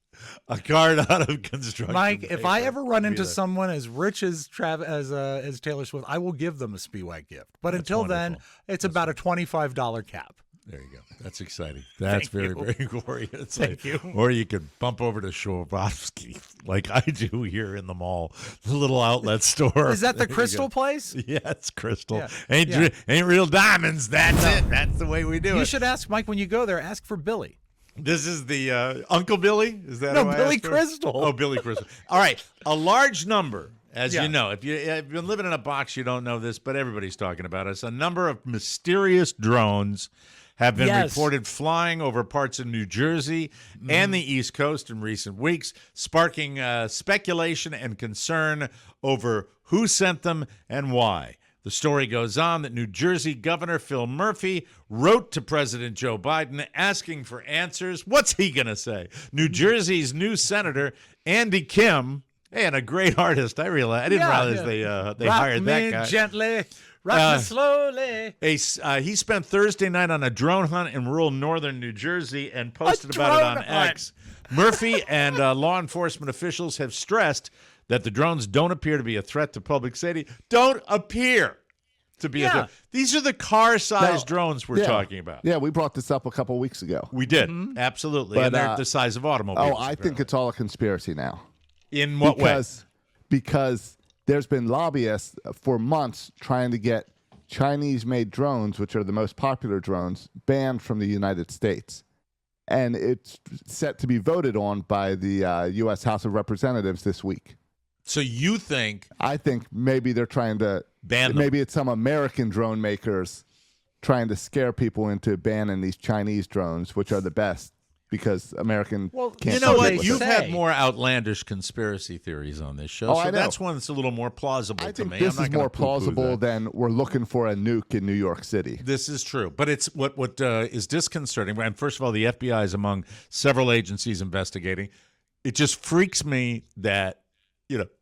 A card out of construction. Mike, if I paper. ever run Be into the- someone as rich as as Taylor Swift, I will give them a Spiewak gift. But until then, it's about a $25 cap. There you go. That's exciting. That's Thank very, very glorious. Thank you. Or you could bump over to Swarovski like I do here in the mall, the little outlet store. Is that the There you Crystal go. place? Yeah, it's crystal. Yeah. Ain't Yeah. ain't real diamonds. That's it. That's the way we do You it. should ask Mike when you go there. Ask for Billy. This is the Uncle Billy. Is that No, who I Billy asked for? Crystal. Oh, Billy Crystal. All right, a large number, as Yeah. you know, if you've been living in a box, you don't know this, but everybody's talking about us. A number of mysterious drones have been Yes. reported flying over parts of New Jersey and the East Coast in recent weeks, sparking speculation and concern over who sent them and why. The story goes on that New Jersey Governor Phil Murphy wrote to President Joe Biden asking for answers. What's he going to say? New Jersey's new senator, Andy Kim, and a great artist. I didn't realize they Rock hired that me guy. gently, rock me slowly. He spent Thursday night on a drone hunt in rural northern New Jersey and posted about it on drone hunt. X. Murphy and law enforcement officials have stressed that the drones don't appear to be a threat to public safety. Don't appear to be a threat. These are the car-sized drones we're talking about. Yeah, we brought this up a couple weeks ago. We did, absolutely. But, and they're the size of automobiles. Oh, I think it's all a conspiracy now. In what way? Because there's been lobbyists for months trying to get Chinese-made drones, which are the most popular drones, banned from the United States. And it's set to be voted on by the U.S. House of Representatives this week. So you think I think maybe they're trying to ban them? Maybe it's some American drone makers trying to scare people into banning these Chinese drones, which are the best because American can't. You know compete what? with You've it. had more outlandish conspiracy theories on this show, Oh, so I know. that's one that's a little more plausible I to think me. this I'm not is gonna more poo-poo plausible that. than we're looking for a nuke in New York City. This is true, but it's what is disconcerting. And first of all, the FBI is among several agencies investigating. It just freaks me that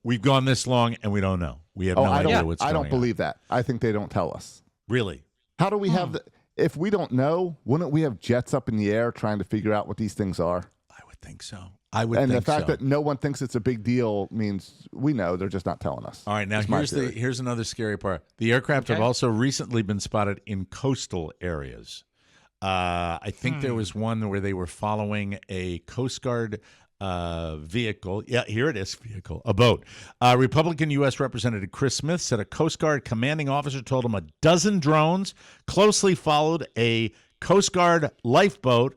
we've gone this long and we don't know. We have no idea what's going on. I don't believe that. I think they don't tell us. Really? How do we have if we don't know, wouldn't we have jets up in the air trying to figure out what these things are? I would think so. I would and think the fact so. that no one thinks it's a big deal means we know they're just not telling us. All right, now That's my here's theory. here's another scary part. The aircraft have also recently been spotted in coastal areas. I think there was one where they were following a Coast Guard vehicle. Yeah, here it is, vehicle, a boat. Republican U.S. Representative Chris Smith said a Coast Guard commanding officer told him a dozen drones closely followed a Coast Guard lifeboat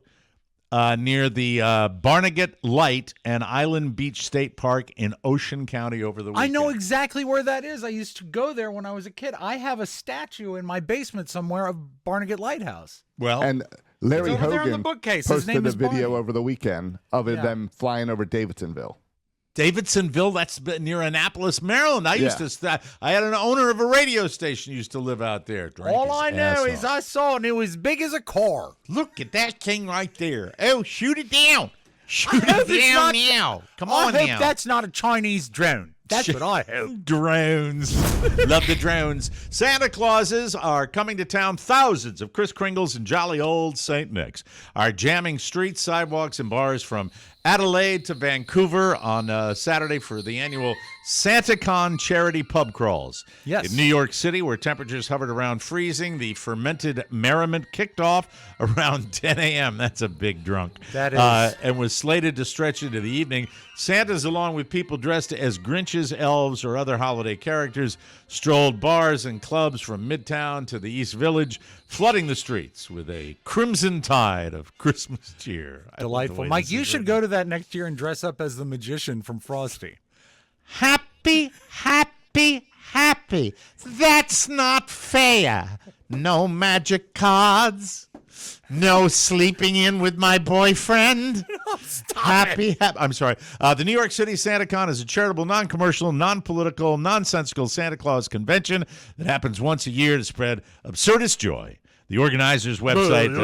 near the Barnegat Light and Island Beach State Park in Ocean County over the weekend. I know exactly where that is. I used to go there when I was a kid. I have a statue in my basement somewhere of Barnegat Lighthouse. Well, and Larry It's over there on the Hogan bookcase. His name posted a is video Barney. over the weekend of them flying over Davidsonville. Davidsonville, that's near Annapolis, Maryland. I used to. I had an owner of a radio station used to live out there. Drank All his I know ass is off. I saw it and it was big as a car. Look at that thing right there. Oh, shoot it down. Shoot I hope it it's down not- now. Come I on hope now. that's not a Chinese drone. That's what I hope. Drones. Love the drones. Santa Clauses are coming to town. Thousands of Kris Kringles and jolly old St. Nick's are jamming streets, sidewalks, and bars from Adelaide to Vancouver on Saturday for the annual SantaCon charity pub crawls. Yes. In New York City, where temperatures hovered around freezing, the fermented merriment kicked off around 10 a.m. That's a big drunk. That is. And was slated to stretch into the evening. Santas, along with people dressed as Grinches, elves, or other holiday characters, strolled bars and clubs from Midtown to the East Village, flooding the streets with a crimson tide of Christmas cheer. I love the Delightful. way Mike, this you is should written. go to that next year and dress up as the magician from Frosty. Happy Be happy. That's not fair. No magic cards. No sleeping in with my boyfriend. Happy. I'm sorry. The New York City SantaCon is a charitable, non-commercial, non-political, nonsensical Santa Claus convention that happens once a year to spread absurdist joy. The organizers' website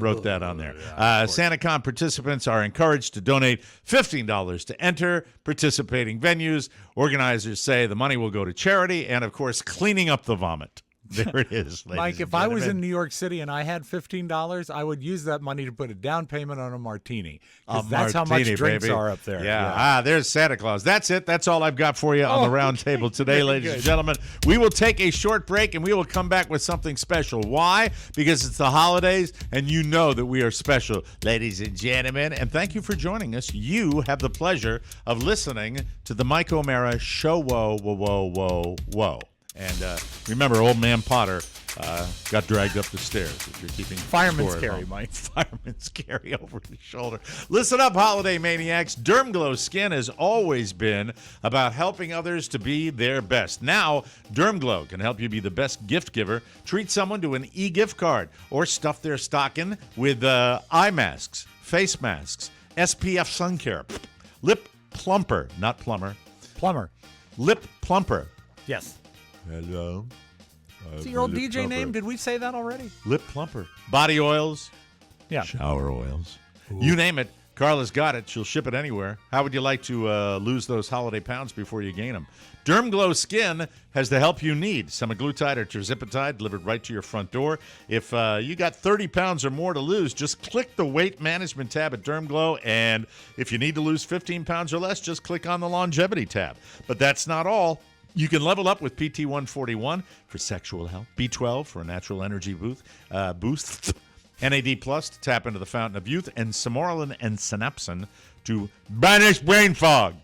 wrote that on there. SantaCon participants are encouraged to donate $15 to enter participating venues. Organizers say the money will go to charity and, of course, cleaning up the vomit. There it is, Mike, if I was in New York City and I had $15, I would use that money to put a down payment on a martini. That's how much drinks are up there. Yeah. There's Santa Claus. That's it. That's all I've got for you on the round table today, ladies and gentlemen. We will take a short break, and we will come back with something special. Why? Because it's the holidays, and you know that we are special, ladies and gentlemen. And thank you for joining us. You have the pleasure of listening to the Mike O'Mara Show. Whoa, whoa, whoa, whoa, whoa. And remember, old man Potter got dragged up the stairs. If you're keeping fireman's score carry, Mike. Fireman's carry over the shoulder. Listen up, holiday maniacs. DermGlow Skin has always been about helping others to be their best. Now, DermGlow can help you be the best gift giver. Treat someone to an e-gift card or stuff their stocking with eye masks, face masks, SPF sun care, lip plumper, not plumber. Plumber. Lip plumper. Yes. Hello. Is it your old DJ name? Did we say that already? Lip plumper. Body oils. Yeah. Shower oils. Ooh. You name it. Carla's got it. She'll ship it anywhere. How would you like to lose those holiday pounds before you gain them? DermGlow Skin has the help you need. Semaglutide or tirzepatide delivered right to your front door. If you got 30 pounds or more to lose, just click the weight management tab at DermGlow. And if you need to lose 15 pounds or less, just click on the longevity tab. But that's not all. You can level up with PT141 for sexual health, B12 for a natural energy boost, NAD Plus to tap into the fountain of youth, and Samoralin and Synapsin to banish brain fog.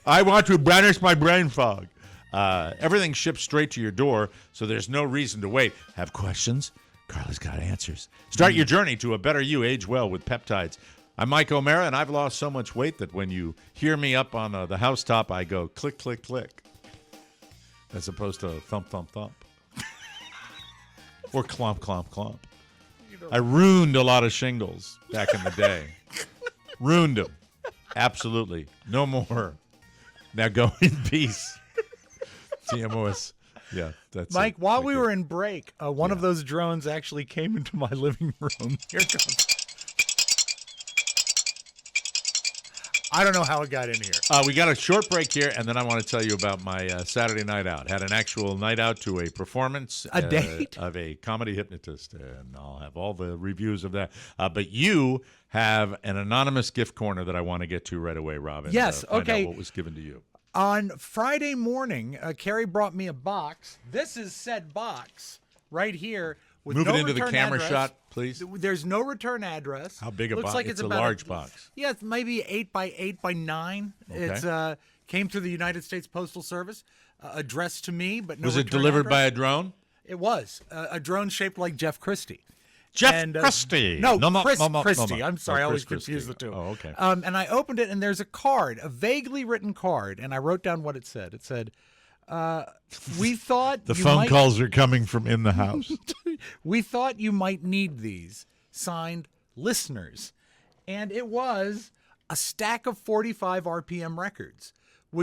I want to banish my brain fog. Everything ships straight to your door, so there's no reason to wait. Have questions? Carla's got answers. Start your journey to a better you. Age well with peptides. I'm Mike O'Mara, and I've lost so much weight that when you hear me up on the housetop, I go click, click, click. As opposed to thump, thump, thump. Or clomp, clomp, clomp. I ruined a lot of shingles back in the day. Ruined them. Absolutely. No more. Now go in peace. TMOS. Yeah, that's Mike, it. while we were in break, one of those drones actually came into my living room. Here it comes. I don't know how it got in here. We got a short break here, and then I want to tell you about my Saturday night out. Had an actual night out to a performance. A date? Of a comedy hypnotist, and I'll have all the reviews of that. But you have an anonymous gift corner that I want to get to right away, Robin. Yes, find okay. out what was given to you. On Friday morning, Carrie brought me a box. This is said box right here. With Move no it into the return camera address. shot, please. There's no return address. How big a Looks box? like It's a about large box. Yeah, it's maybe 8 by 8 by 9. Okay. It's came through the United States Postal Service, addressed to me, but no. Was it return delivered address. by a drone? It was a drone shaped like Jeff Christie. Jeff Christie. No, No, Christie. no. I'm sorry, I always Chris confuse the Christie. two. Oh, okay. And I opened it, and there's a card, a vaguely written card, and I wrote down what it said. It said, we thought The you phone might- calls are coming from in the house. We thought you might need these. Signed, listeners. And it was a stack of 45 RPM records,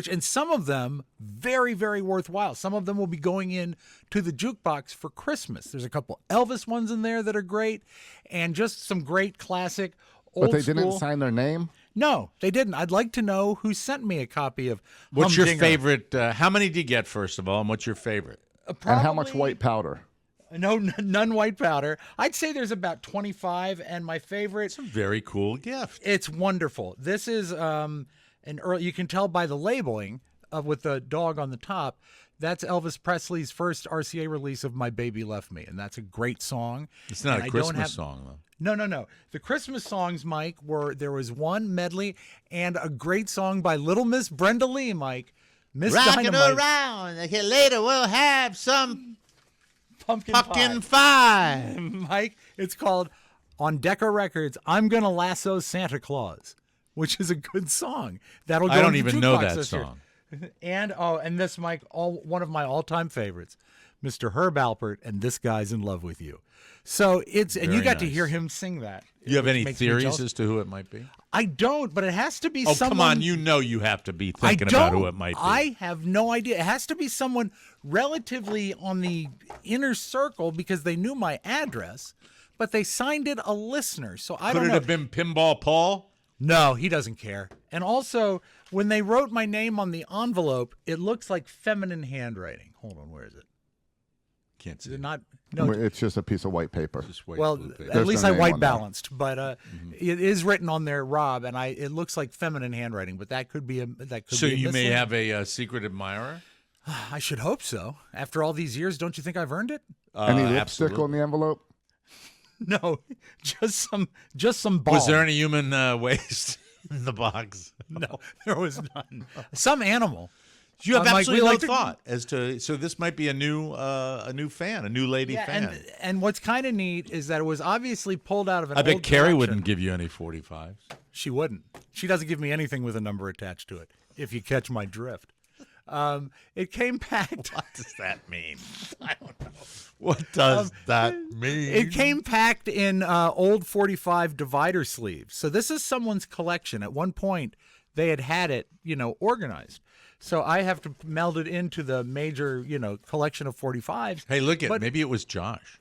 and some of them very, very worthwhile. Some of them will be going in to the jukebox for Christmas. There's a couple Elvis ones in there that are great, and just some great classic old But they school. didn't sign their name? No, they didn't. I'd like to know who sent me a copy of What's your Humdinger. favorite? How many do you get, first of all, and what's your favorite? And how much Probably- white powder? No, none white powder. I'd say there's about 25, and my favorite. It's a very cool gift. It's wonderful. This is an early. You can tell by the labeling with the dog on the top. That's Elvis Presley's first RCA release of "My Baby Left Me," and that's a great song. It's not And a I Christmas don't have- song, though. No. The Christmas songs, Mike, there was one medley and a great song by Little Miss Brenda Lee, Mike. Miss Rocking Dynamite. around. Okay, later we'll have some Pumpkin pumpkin pie. pie. Mike, it's called on Decca Records, "I'm Gonna Lasso Santa Claus," which is a good song. That'll go I don't in the even know jukebox that this year. song. And this, Mike, one of my all-time favorites, Mr. Herb Alpert, and This Guy's in Love with You. So and you got to hear him sing that. You have any theories as to who it might be? I don't, but it has to be someone. Oh, come on. You have to be thinking about who it might be. I have no idea. It has to be someone relatively on the inner circle because they knew my address, but they signed it a listener. So I don't know. Could it have been Pinball Paul? No, he doesn't care. And also, when they wrote my name on the envelope, it looks like feminine handwriting. Hold on, where is it? Can't see. Is it not? No, it's just a piece of white paper. At least I white balanced, but it is written on there, Rob, and it looks like feminine handwriting, but that could be So you may have a secret admirer. I should hope so. After all these years, don't you think I've earned it? Any lipstick on the envelope? No, just some balm. Was there any human waste in the box? No, there was none. Some animal. You have absolutely no thought as to. So this might be a new fan, a new lady fan. And what's kind of neat is that it was obviously pulled out of an. I bet old Carrie collection. wouldn't give you any 45s. She wouldn't. She doesn't give me anything with a number attached to it. If you catch my drift. It came packed. What does that mean? I don't know. What does that mean? It came packed in old 45 divider sleeves. So this is someone's collection. At one point, they had it, organized. So I have to meld it into the major, collection of 45s. Hey, look at maybe it was Josh.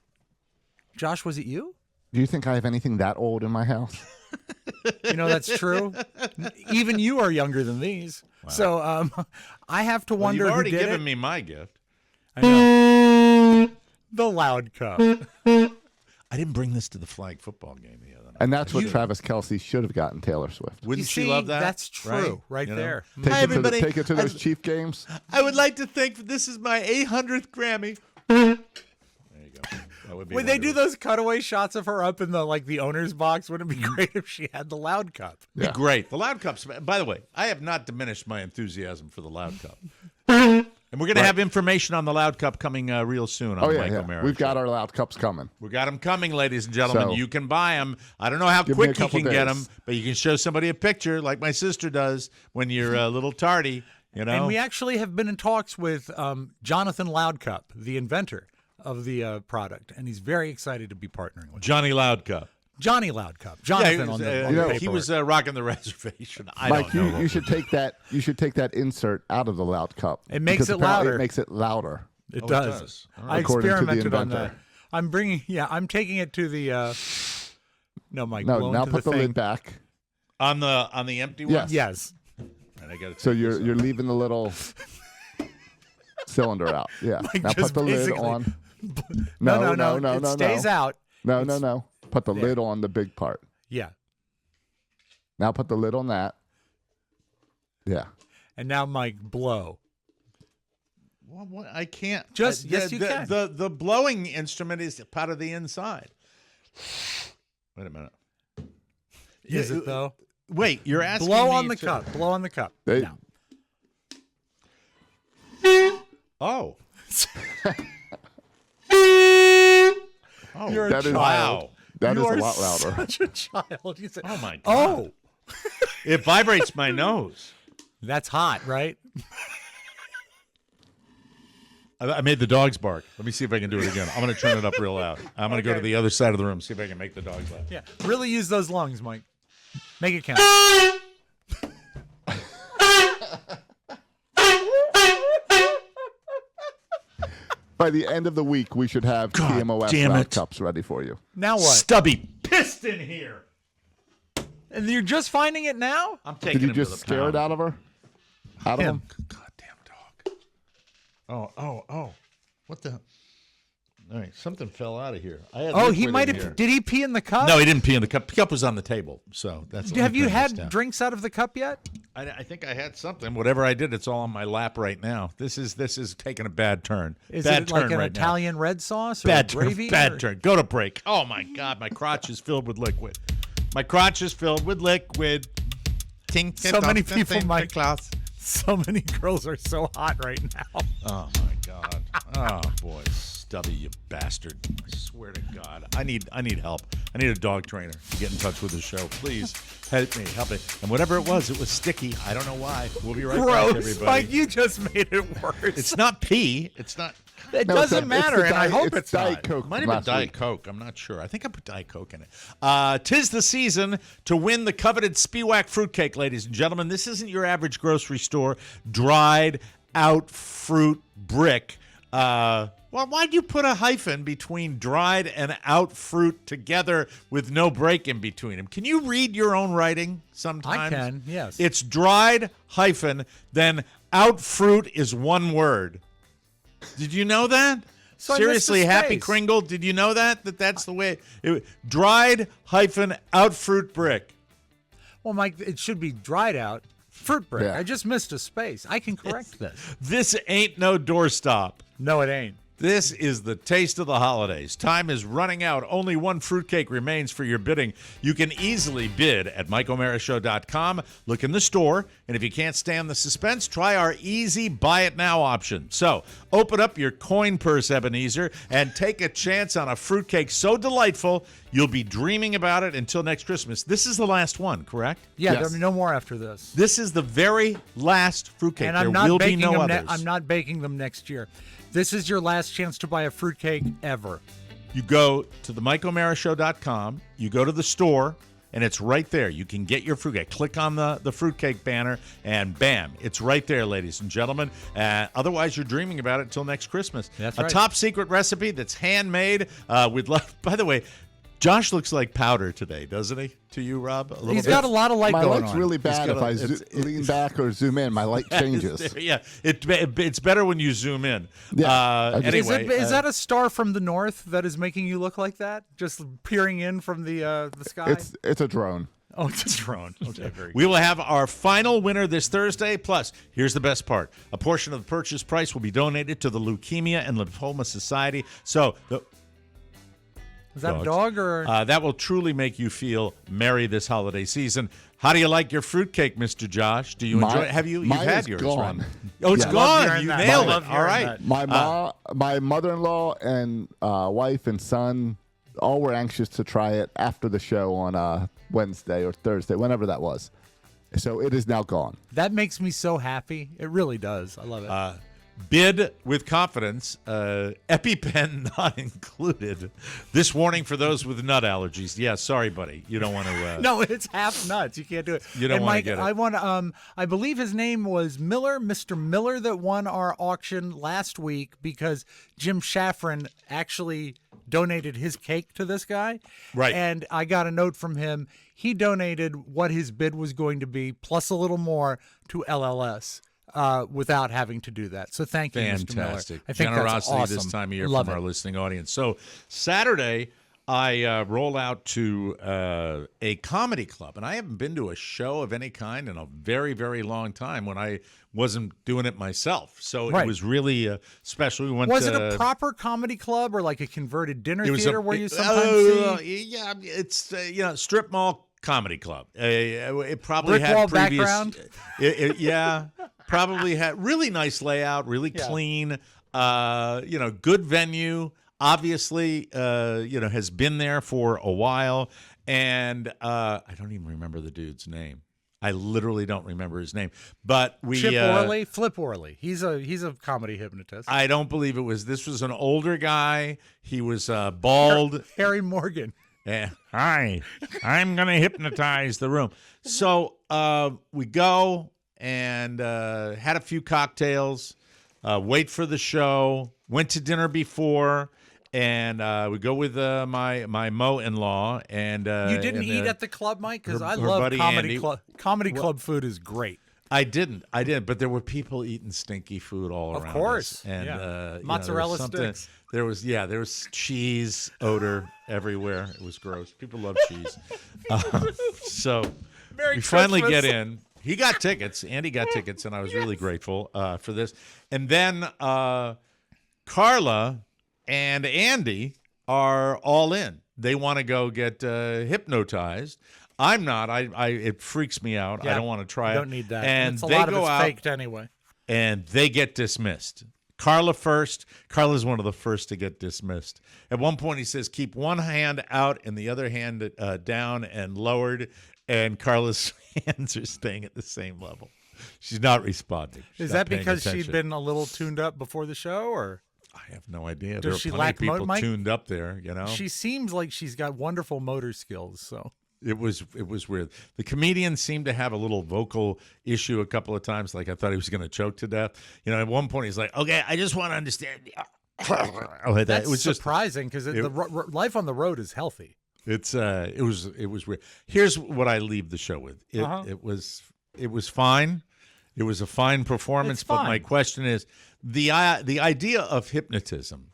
Josh, was it you? Do you think I have anything that old in my house? That's true. Even you are younger than these. Wow. So I have to wonder you've already who did given it. me my gift. I know. The loud cup. I didn't bring this to the flag football game the other night. And that's what Travis Kelce should have gotten Taylor Swift. Wouldn't she love that? That's true, right there. Take it to those Chief games. I would like to think that this is my 800th Grammy. There you go. That would be when they do those cutaway shots of her up in the owner's box, wouldn't it be great if she had the loud cup? Be great. The loud cups. By the way, I have not diminished my enthusiasm for the loud cup. And we're going to have information on the loud cup coming real soon on the Michael Mara We've Show. got our loud cups coming. We got them coming, ladies and gentlemen. So, you can buy them. I don't know how quick you can get them, but you can show somebody a picture like my sister does when you're a little tardy. And we actually have been in talks with Jonathan Loudcup, the inventor of the product, and he's very excited to be partnering with Johnny Loudcup. Johnny Loudcup. Jonathan on the he was rocking the reservation. Mike, you should take that. You should take that insert out of the loud cup. It makes it louder. It makes it louder. It does. I experimented on that. I'm taking it to the. No, Mike. No, now put the lid back on the empty one. Yes. And so you're leaving the little cylinder out. Yeah. Mike, now put the lid on. No. It stays out. No. Put the lid on the big part. Yeah. Now put the lid on that. Yeah. And now, Mike, blow. Well, I can't. Yes, you can. The blowing instrument is part of the inside. Wait a minute. Is it, though? Wait, you're asking Blow me on the cup. Blow on the cup. Now. Oh. Oh, you're a child. That is a lot louder. Such a child. You say, oh my God. Oh. It vibrates my nose. That's hot, right? I made the dogs bark. Let me see if I can do it again. I'm going to turn it up real loud. I'm going to go to the other side of the room, see if I can make the dogs laugh. Yeah. Really use those lungs, Mike. Make it count. By the end of the week, we should have TMOS loud cups ready for you. Now what? Stubby pissed in here. And you're just finding it now? I'm taking Did you just scare it out of her? Out of him? Goddamn dog. Oh. What the? All right, something fell out of here. He might have. Did he pee in the cup? No, he didn't pee in the cup. The cup was on the table, so that's. Have you had drinks out of the cup yet? I think I had something. Whatever I did, it's all on my lap right now. This is taking a bad turn. Is bad it turn like an right Italian now. red sauce or bad gravy? Bad turn. Go to break. Oh my God, my crotch is filled with liquid. My crotch is filled with liquid. So many people, Mike. So many girls are so hot right now. Oh my God. Oh boy. W, you bastard. I swear to God. I need help. I need a dog trainer to get in touch with the show. Please help me. And whatever it was sticky. I don't know why. We'll be right back, everybody. Mike, you just made it worse. It's not pee. It's not. It doesn't matter, and I hope it's Diet not. Coke. Might have been Diet Coke. I'm not sure. I think I put Diet Coke in it. 'Tis the season to win the coveted Spiewak fruitcake, ladies and gentlemen. This isn't your average grocery store dried out fruit brick. Well, why'd you put a hyphen between dried and out fruit together with no break in between them? Can you read your own writing sometimes? I can, yes. It's dried hyphen, then out fruit is one word. Did you know that? So Seriously, I missed the Happy space. Kringle, did you know that that's the way? Dried hyphen out fruit brick. Well, Mike, it should be dried out fruit brick. Yeah. I just missed a space. I can correct this. This ain't no doorstop. No, it ain't. This is the taste of the holidays. Time is running out. Only one fruitcake remains for your bidding. You can easily bid at MikeO'MaraShow.com. Look in the store, and if you can't stand the suspense, try our easy buy it now option. So, open up your coin purse, Ebenezer, and take a chance on a fruitcake so delightful you'll be dreaming about it until next Christmas. This is the last one, correct? Yeah, Yes. there'll be no more after this. This is the very last fruitcake. And There I'm not will be baking no them. others. I'm not baking them next year. This is your last chance to buy a fruitcake ever. You go to the MikeO'MaraShow.com, you go to the store, and it's right there. You can get your fruitcake. Click on the fruitcake banner, and bam, it's right there, ladies and gentlemen. Otherwise, you're dreaming about it until next Christmas. That's a right. top secret recipe that's handmade with love. By the way, Josh looks like powder today, doesn't he? To you, Rob? A little He's bit? got a lot of light My going light's on. really bad. got If I lean back or zoom in, my light changes. Yeah, it's better when you zoom in. Yeah. Anyway, Is that a star from the north that is making you look like that? Just peering in from the sky? It's a drone. Oh, it's a drone. Okay, very good. we will have our final winner this Thursday. Plus, here's the best part. A portion of the purchase price will be donated to the Leukemia and Lymphoma Society. So Is that dogs. a dog or? That will truly make you feel merry this holiday season. How do you like your fruitcake, Mr. Josh? Do you enjoy it? Have you? You've mine had is yours, gone. right? Oh, it's Yeah. Love gone. hearing You that. nailed Love it. All hearing right. that. My mother-in-law and wife and son all were anxious to try it after the show on Wednesday or Thursday, whenever that was. So it is now gone. That makes me so happy. It really does. I love it. Bid with confidence. EpiPen not included. This warning for those with nut allergies. Yeah, sorry, buddy. You don't want to. No, it's half nuts. You can't do it. You don't And wanna Mike, get it. I want to. I believe his name was Miller, Mr. Miller, that won our auction last week because Jim Shaffron actually donated his cake to this guy. Right. And I got a note from him. He donated what his bid was going to be plus a little more to LLS. Without having to do that. So thank you, Mr. Miller. Fantastic. I think Generosity that's awesome. this time of year Love from our it. listening audience. So Saturday, I roll out to a comedy club, and I haven't been to a show of any kind in a very, very long time when I wasn't doing it myself. So Right. it was really special. We went Was to, it a proper comedy club or like a converted dinner it was theater a, where you it- sometimes see? Yeah, it's strip mall comedy club. It probably Brick had wall previous. background? Yeah, probably had really nice layout, really clean. Good venue. Obviously, has been there for a while, and I don't even remember the dude's name. I literally don't remember his name. But we Chip Orley, Flip Orley. He's a comedy hypnotist. I don't believe it was. This was an older guy. He was bald. Harry Morgan. Yeah. Hi, I'm going to hypnotize the room. So we go and had a few cocktails, wait for the show, went to dinner before, and we go with my mo-in-law. And You didn't and, eat at the club, Mike? Because her I love buddy comedy Andy. club. Comedy club food is great. I didn't, but there were people eating stinky food all Of around. course, us. And yeah. there was Mozzarella something- sticks. There was cheese odor everywhere. It was gross. People love cheese. So Merry we finally Christmas. get in. He got tickets. Andy got tickets, and I was really grateful for this. And then Carla and Andy are all in. They want to go get hypnotized. I'm not. It freaks me out. I Yeah, don't want to try it. Don't need that. And It's a they lot of go it's out faked anyway. and they get dismissed. Carla first. Carla's one of the first to get dismissed. At one point, he says, keep one hand out and the other hand down and lowered, and Carla's hands are staying at the same level. She's not responding. Is that because she'd been a little tuned up before the show, or? I have no idea. Does she there are lack plenty of people Mike? tuned up there, you know? She seems like she's got wonderful motor skills, so. It was weird. The comedian seemed to have a little vocal issue a couple of times. Like I thought he was going to choke to death. You know, at one point he's like, "Okay, I just want to understand." That's it was surprising because life on the road is healthy. It was weird. Here's what I leave the show with. It was fine. It was a fine performance. But my question is the idea of hypnotism.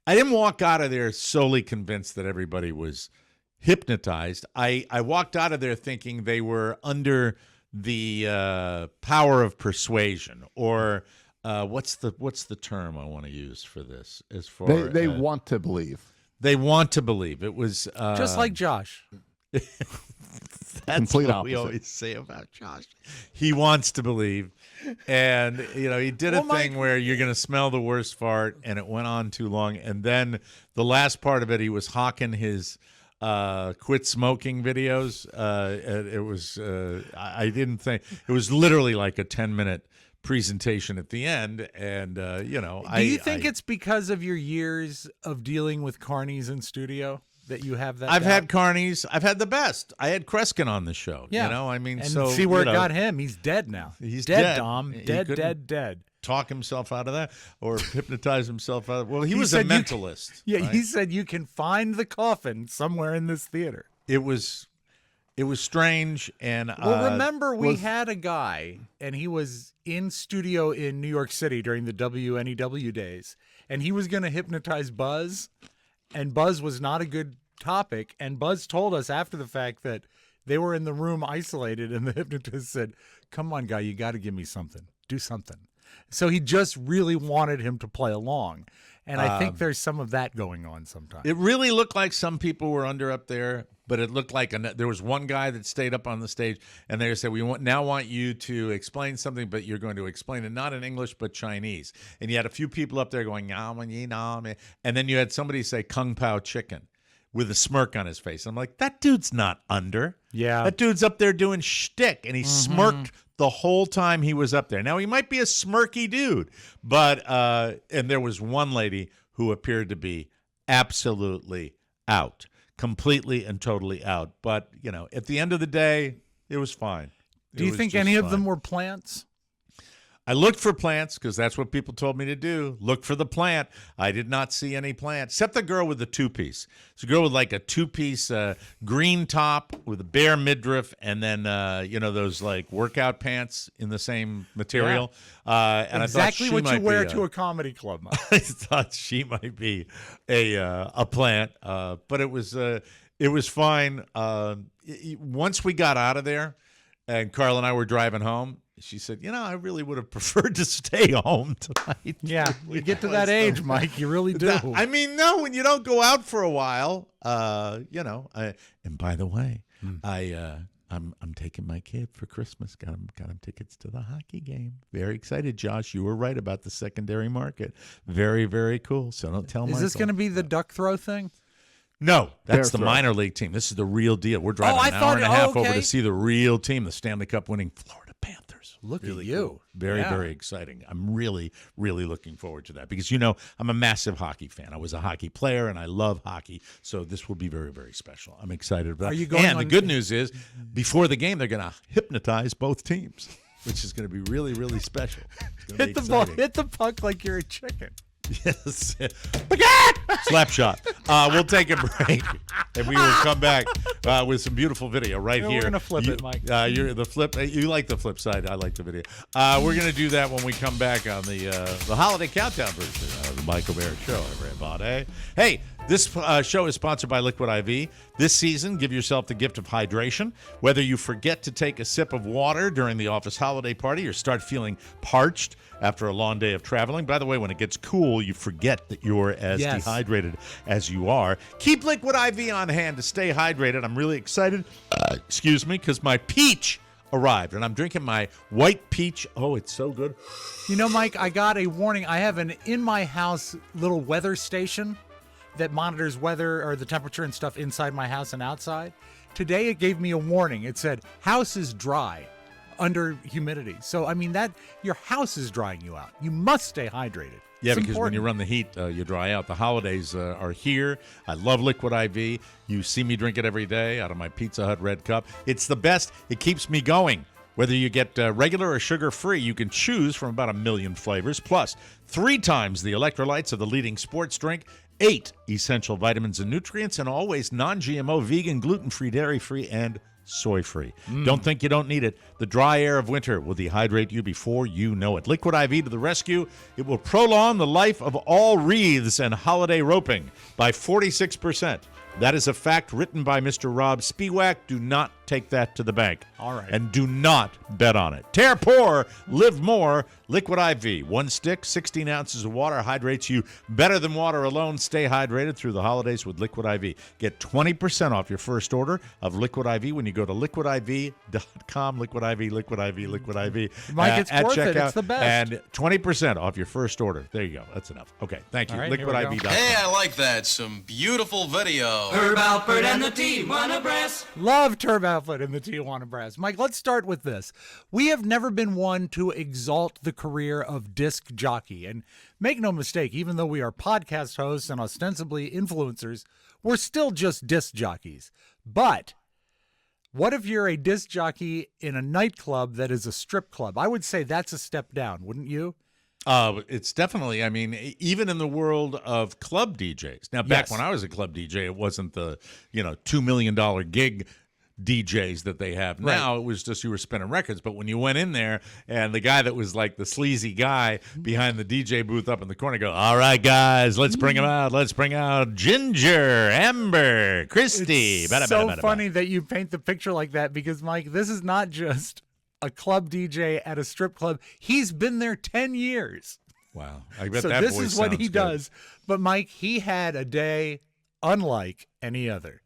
I didn't walk out of there solely convinced that everybody was hypnotized. I walked out of there thinking they were under the power of persuasion, or what's the term I want to use for this? As far they want to believe. They want to believe. It was just like Josh. That's complete what opposite. we always say about Josh. He wants to believe. And, you know, he did a thing where you're going to smell the worst fart, and it went on too long. And then the last part of it, he was hawking his quit smoking videos. It was, I didn't think, it was literally like a 10-minute presentation at the end. And, you know. Do you think it's because of your years of dealing with carnies in studio? That you have that. I've had carnies. I've had the best. I had Kreskin on the show. Yeah. You know, I mean, and so see where it got him. He's dead now. He's dead, Dom. Dead. Talk himself out of that or hypnotize himself out of. Well, he was a mentalist. Right? Right? He said you can find the coffin somewhere in this theater. It was strange. And well, remember we had a guy, and he was in studio in New York City during the WNEW days, and he was going to hypnotize Buzz. And Buzz was not a good topic. And Buzz told us after the fact that they were in the room isolated, and the hypnotist said, "Come on, guy, you got to give me something. Do something." So he just really wanted him to play along. And I think there's some of that going on sometimes. It really looked like some people were under up there, but it looked like there was one guy that stayed up on the stage, and they said, "We now want you to explain something, but you're going to explain it not in English but Chinese." And you had a few people up there going, and then you had somebody say "Kung Pao chicken" with a smirk on his face. I'm like, that dude's not under. Yeah. That dude's up there doing shtick, and he smirked the whole time he was up there. Now, he might be a smirky dude, but and there was one lady who appeared to be absolutely out, completely and totally out. But, you know, at the end of the day, it was fine. Do you think any of them were plants? I looked for plants because that's what people told me to do. Look for the plant. I did not see any plant, except the girl with the two-piece. It's a girl with like a two-piece green top with a bare midriff, and then you know, those like workout pants in the same material. Yeah. And exactly I thought what you wear to a comedy club. I thought she might be a plant, but it was fine. Once we got out of there, and Carla and I were driving home, she said, "You know, I really would have preferred to stay home tonight." Yeah, you get to that age, Mike. You really do. I mean, no, when you don't go out for a while, you know. And by the way, I'm taking my kid for Christmas. Got him tickets to the hockey game. Very excited, Josh. You were right about the secondary market. Very, very cool. So don't tell me. Is this going to be the duck throw thing? No, that's the minor league team. This is the real deal. We're driving an hour and a half over to see the real team, the Stanley Cup winning Florida Panthers. Look really at you. Cool. Very, very exciting. I'm really, really looking forward to that because, you know, I'm a massive hockey fan. I was a hockey player, and I love hockey. So this will be very, very special. I'm excited about it. And the good news is, before the game, they're going to hypnotize both teams, which is going to be really, really special. Hit the ball, hit the puck like you're a chicken. Yes. Slap shot. We'll take a break, and we will come back with some beautiful video right here. We're going to flip it, Mike. You're the flip. You like the flip side. I like the video. We're going to do that when we come back on the holiday countdown version of the Mike O'Meara Show, everybody. Hey, this show is sponsored by Liquid IV. This season, give yourself the gift of hydration. Whether you forget to take a sip of water during the office holiday party or start feeling parched after a long day of traveling. By the way, when it gets cool, you forget that you're as dehydrated as you are. Keep Liquid IV on hand to stay hydrated. I'm really excited, because my peach arrived, and I'm drinking my white peach. Oh, it's so good. You know, Mike, I got a warning. I have an in-my-house little weather station that monitors weather or the temperature and stuff inside my house and outside. Today, it gave me a warning. It said, house is dry under humidity. So, I mean, that your house is drying you out. You must stay hydrated. Yeah, It's because when you important. run the heat, you dry out. The holidays are here. I love Liquid IV. You see me drink it every day out of my Pizza Hut red cup. It's the best. It keeps me going. Whether you get regular or sugar-free, you can choose from about 1 million flavors, plus 3 times the electrolytes of the leading sports drink, 8 essential vitamins and nutrients, and always non-GMO, vegan, gluten-free, dairy-free, and soy-free. Don't think you don't need it. The dry air of winter will dehydrate you before you know it. Liquid IV to the rescue. It will prolong the life of all wreaths and holiday roping by 46%. That is a fact written by Mr. Robb Spiewak. Do not take that to the bank. All right. And do not bet on it. Tear poor, live more. Liquid IV. 1 stick, 16 ounces of water hydrates you better than water alone. Stay hydrated through the holidays with Liquid IV. Get 20% off your first order of Liquid IV when you go to liquidiv.com. Liquid IV, Liquid IV, Liquid IV. Mike, it's at worth it. checkout. It's the best. And 20% off your first order. There you go. That's enough. Okay. Thank you. All right, here we go. LiquidIV.com. Hey, I like that. Some beautiful video. Herb Alpert and the Tijuana Brass. Love Turb Outfit and the Tijuana Brass. Mike, let's start with this. We have never been one to exalt the career of disc jockey. And make no mistake, even though we are podcast hosts and ostensibly influencers, we're still just disc jockeys. But what if you're a disc jockey in a nightclub that is a strip club? I would say that's a step down, wouldn't you? It's definitely, I mean, even in the world of club DJs. Now, back Yes. when I was a club DJ, it wasn't the, $2 million gig DJs that they have now. It was just you were spinning records. But when you went in there and the guy that was like the sleazy guy behind the DJ booth up in the corner go, all right, guys, let's bring him out. Let's bring out Ginger, Amber, Christy. It's so funny that you paint the picture like that because, Mike, this is not just a club DJ at a strip club. He's been there 10 years. Wow. I bet So that this voice is what he sounds good. does. But, Mike, he had a day unlike any other.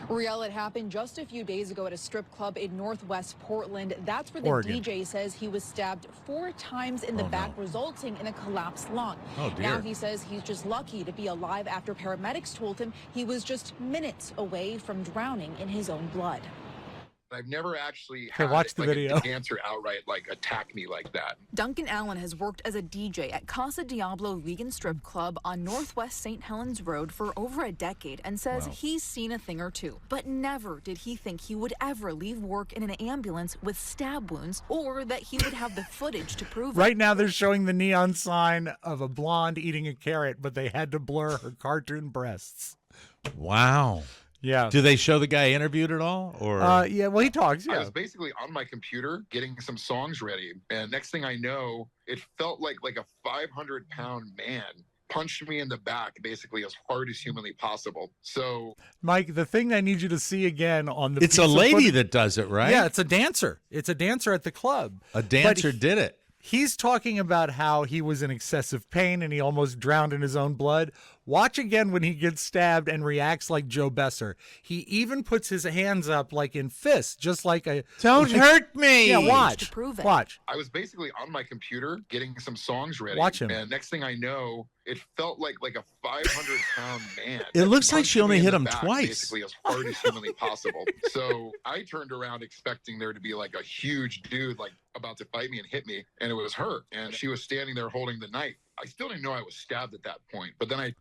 Riel, it happened just a few days ago at a strip club in Northwest Portland. That's where the Oregon. DJ says he was stabbed 4 times in the back, resulting in a collapsed lung. Oh, dear. Now he says he's just lucky to be alive after paramedics told him he was just minutes away from drowning in his own blood. I've never actually Okay, had watch the video. a dancer outright attack me like that. Duncan Allen has worked as a DJ at Casa Diablo Vegan Strip Club on Northwest St. Helens Road for over a decade and says he's seen a thing or two. But never did he think he would ever leave work in an ambulance with stab wounds or that he would have the footage to prove it. Right now, they're showing the neon sign of a blonde eating a carrot, but they had to blur her cartoon breasts. Wow. Yeah. Do they show the guy interviewed at all? Or Yeah, well, he talks, I yeah. was basically on my computer getting some songs ready, and next thing I know, it felt like a 500-pound man punched me in the back basically as hard as humanly possible. So, Mike, the thing I need you to see again on the it's a piece of lady footage- that does it, right? Yeah, it's a dancer. It's a dancer at the club. A dancer But did it. He's talking about how he was in excessive pain and he almost drowned in his own blood. Watch again when he gets stabbed and reacts like Joe Besser. He even puts his hands up like in fists, just like a... Don't hurt me. Yeah, watch. To prove it. Watch. I was basically on my computer getting some songs ready. Watch him. And next thing I know, it felt like a 500-pound man. It looks like punched she only me in hit the him back twice. Basically as hard as humanly possible. So I turned around expecting there to be a huge dude about to fight me and hit me. And it was her. And she was standing there holding the knife. I still didn't know I was stabbed at that point. But then I...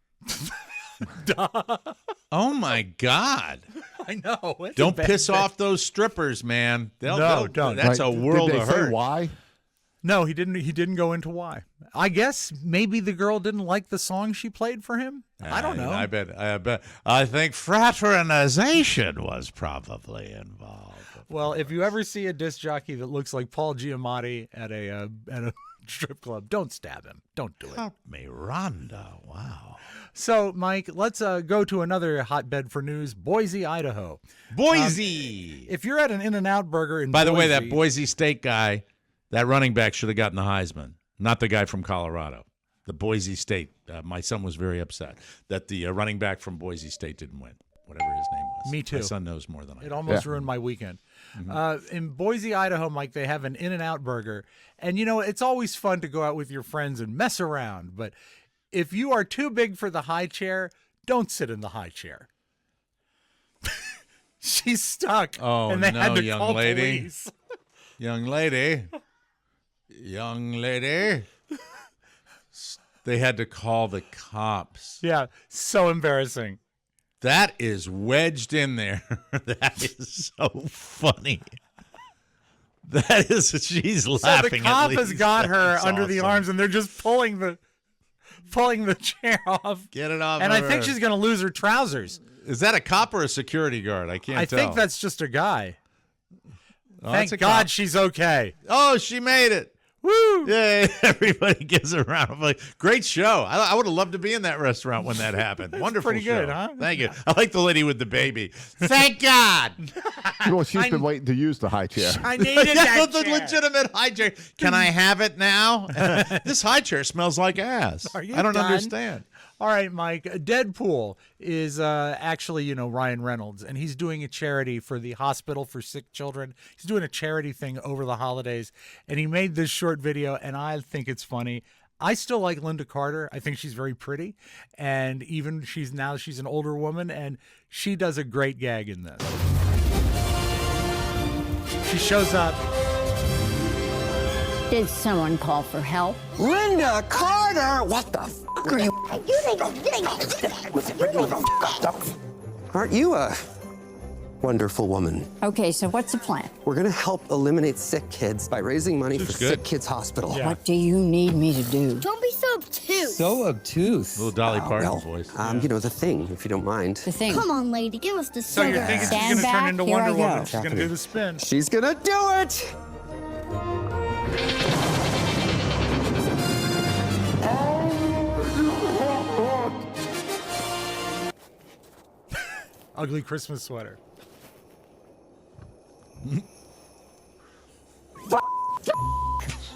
Oh my God! I know. It's a Don't bad piss thing. off those strippers, man. No, don't. That's a world Did they of say hurt. why? No, he didn't. He didn't go into why. I guess maybe the girl didn't like the song she played for him. I don't know. I bet. I think fraternization was probably involved. Well, if you ever see a disc jockey that looks like Paul Giamatti at a strip club, don't stab him. Don't do it. Help me, Rhonda. Wow. So, Mike, let's go to another hotbed for news, Boise, Idaho. Boise. If you're at an In-N-Out Burger in By the way, Boise- that Boise State guy, that running back should have gotten the Heisman, not the guy from Colorado. The Boise State. My son was very upset that the running back from Boise State didn't win. whatever his name was. Me too. My son knows more than I do. It almost ruined my weekend. In Boise, Idaho, Mike, they have an In-N-Out burger. And, it's always fun to go out with your friends and mess around. But if you are too big for the high chair, don't sit in the high chair. She's stuck. Oh, and they no, had to young call lady. police. Young lady. Young lady. They had to call the cops. Yeah, so embarrassing. That is wedged in there. That is so funny. That is, she's laughing. So the cop at has least. got her That's under the awesome. arms, and they're just pulling the chair off. Get it off. And of I think her. she's going to lose her trousers. Is that a cop or a security guard? I can't tell. I think that's just a guy. Oh, that's Thank a God cop. she's okay. Oh, she made it. Woo! Yay. Everybody gives her a round of applause. Great show. I would have loved to be in that restaurant when that happened. Wonderful pretty show. good, huh? Thank you. I like the lady with the baby. Thank God. Well, she's been waiting to use the high chair. I needed Yeah, that the chair. legitimate high chair. Can I have it now? This high chair smells like ass. Are you I don't done? understand. All right, Mike. Deadpool is actually, Ryan Reynolds, and he's doing a charity for the hospital for sick children. He's doing a charity thing over the holidays, and he made this short video, and I think it's funny. I still like Linda Carter. I think she's very pretty, and even she's an older woman, and she does a great gag in this. She shows up. Did someone call for help? Linda Carter! What the f are you? Aren't you a wonderful woman? Okay, so what's the plan? We're gonna help eliminate sick kids by raising money for Looks good. Sick Kids Hospital. Yeah. What do you need me to do? Don't be so obtuse. So obtuse. Little Dolly Parton voice. The thing, if you don't mind. The thing. Come on, lady, give us the So you're sugar. thinking she's Stand going to turn back, into here I Wonder go. Woman. She's going to do the spin. She's gonna do it! Ugly Christmas sweater.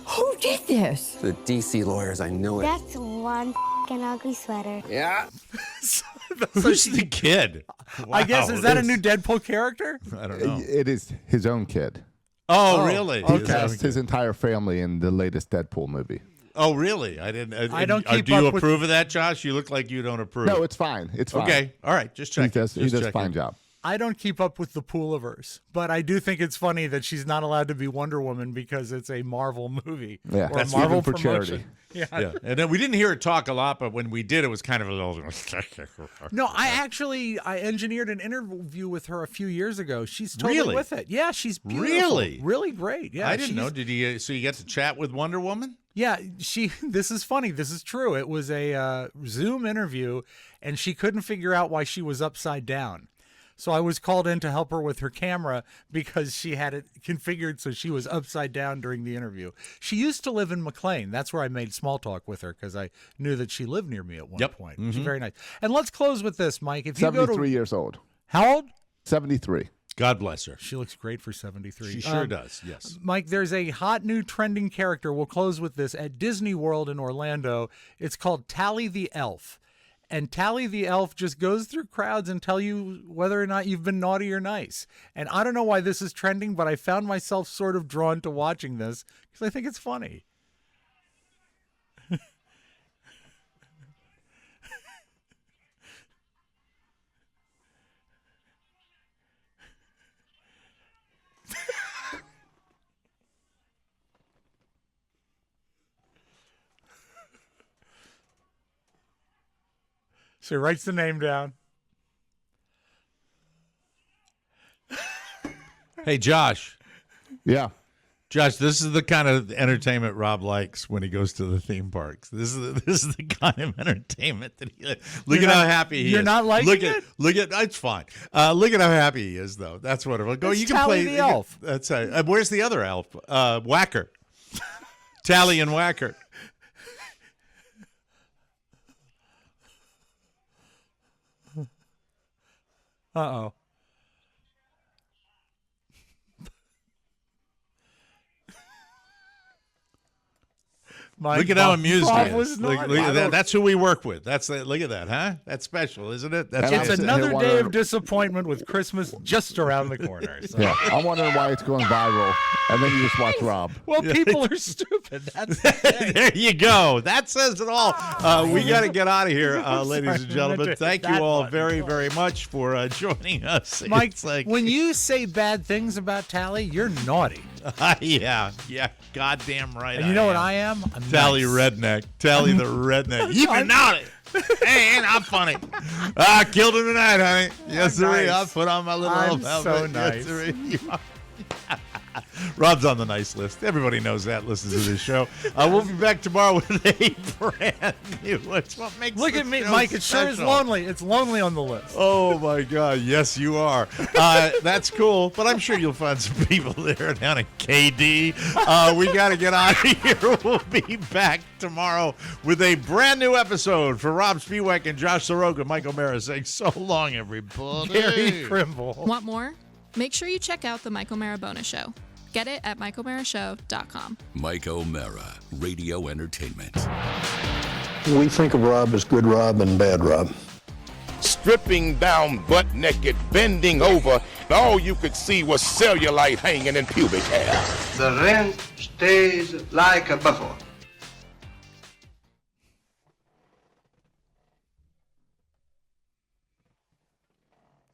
Who did this? The DC lawyers, I know it. That's one f***ing ugly sweater. Yeah. Who's the kid? I guess, Wow, is that a this- new Deadpool character? I don't know. It is his own kid. Oh, really? He Is that- cast his entire family in the latest Deadpool movie. Oh, really? I didn't. I don't keep Do you up with- approve of that, Josh? You look like you don't approve. No, it's fine. It's fine. Okay. All right. Just He check. does a fine job. I don't keep up with the Pooliverse, but I do think it's funny that she's not allowed to be Wonder Woman because it's a Marvel movie. Yeah, or that's a Marvel even for promotion. charity. Yeah. Yeah. And then we didn't hear her talk a lot, but when we did, it was kind of a little. No, I engineered an interview with her a few years ago. She's totally Really? with it. Yeah, she's beautiful. Really? Really great. Yeah, I didn't she's- know. Did he? So you got to chat with Wonder Woman? Yeah, this is funny. This is true. It was a Zoom interview, and she couldn't figure out why she was upside down. So I was called in to help her with her camera because she had it configured so she was upside down during the interview. She used to live in McLean. That's where I made small talk with her because I knew that she lived near me at one point. She's very nice. And let's close with this, Mike. If you go 73 to years old. how old? 73. God bless her. She looks great for 73. She sure does. Yes. Mike, there's a hot new trending character. We'll close with this at Disney World in Orlando. It's called Tally the Elf. And Tally the Elf just goes through crowds and tell you whether or not you've been naughty or nice. And I don't know why this is trending, but I found myself sort of drawn to watching this because I think it's funny. So he writes the name down. Hey, Josh. Yeah. Josh, this is the kind of entertainment Rob likes when he goes to the theme parks. This is the kind of entertainment that he. Look at how happy he is. You're not liking it? Look at. It's fine. Look at how happy he is, though. That's wonderful. Go. It's You can Tally play the elf. That's where's the other elf? Whacker. Tally and Whacker. Uh-oh. Look at how amused he is. Look naughty. at that. That's who we work with. Look at that, huh? That's special, isn't it? It's another day of disappointment with Christmas just around the corner. So. Yeah, I'm wondering why it's going viral, and then you just watch Rob. Well, people are stupid. That's the thing. There you go. That says it all. We got to get out of here, ladies and gentlemen. Thank you all very, very much for joining us. Mike, when you say bad things about Tally, you're naughty. Yeah, goddamn right. And you know what I am? I'm Tally nice. Redneck. Tally the redneck. You've been naughty. Hey, ain't I funny? Killed him tonight, honey. Yes, sir. Nice. I put on my little I'm elf so outfit. nice. Yes, sir. Rob's on the nice list. Everybody knows that. Listens to this show. We'll be back tomorrow with a brand new. It's what makes. Look this at me, show Mike. It sure is special. lonely. It's lonely on the list. Oh my God! Yes, you are. That's cool, but I'm sure you'll find some people there down in KD. We got to get out of here. We'll be back tomorrow with a brand new episode for Rob Spiewak and Josh Soroka. Mike O'Mara saying so long, everybody. Gary Trimble. Want more? Make sure you check out the Mike O'Mara Bonus Show. Get it at MikeO'MaraShow.com. Mike O'Mara, radio entertainment. We think of Rob as good Rob and bad Rob. Stripping down butt naked, bending over, all you could see was cellulite hanging in pubic hair. The rent stays like a before.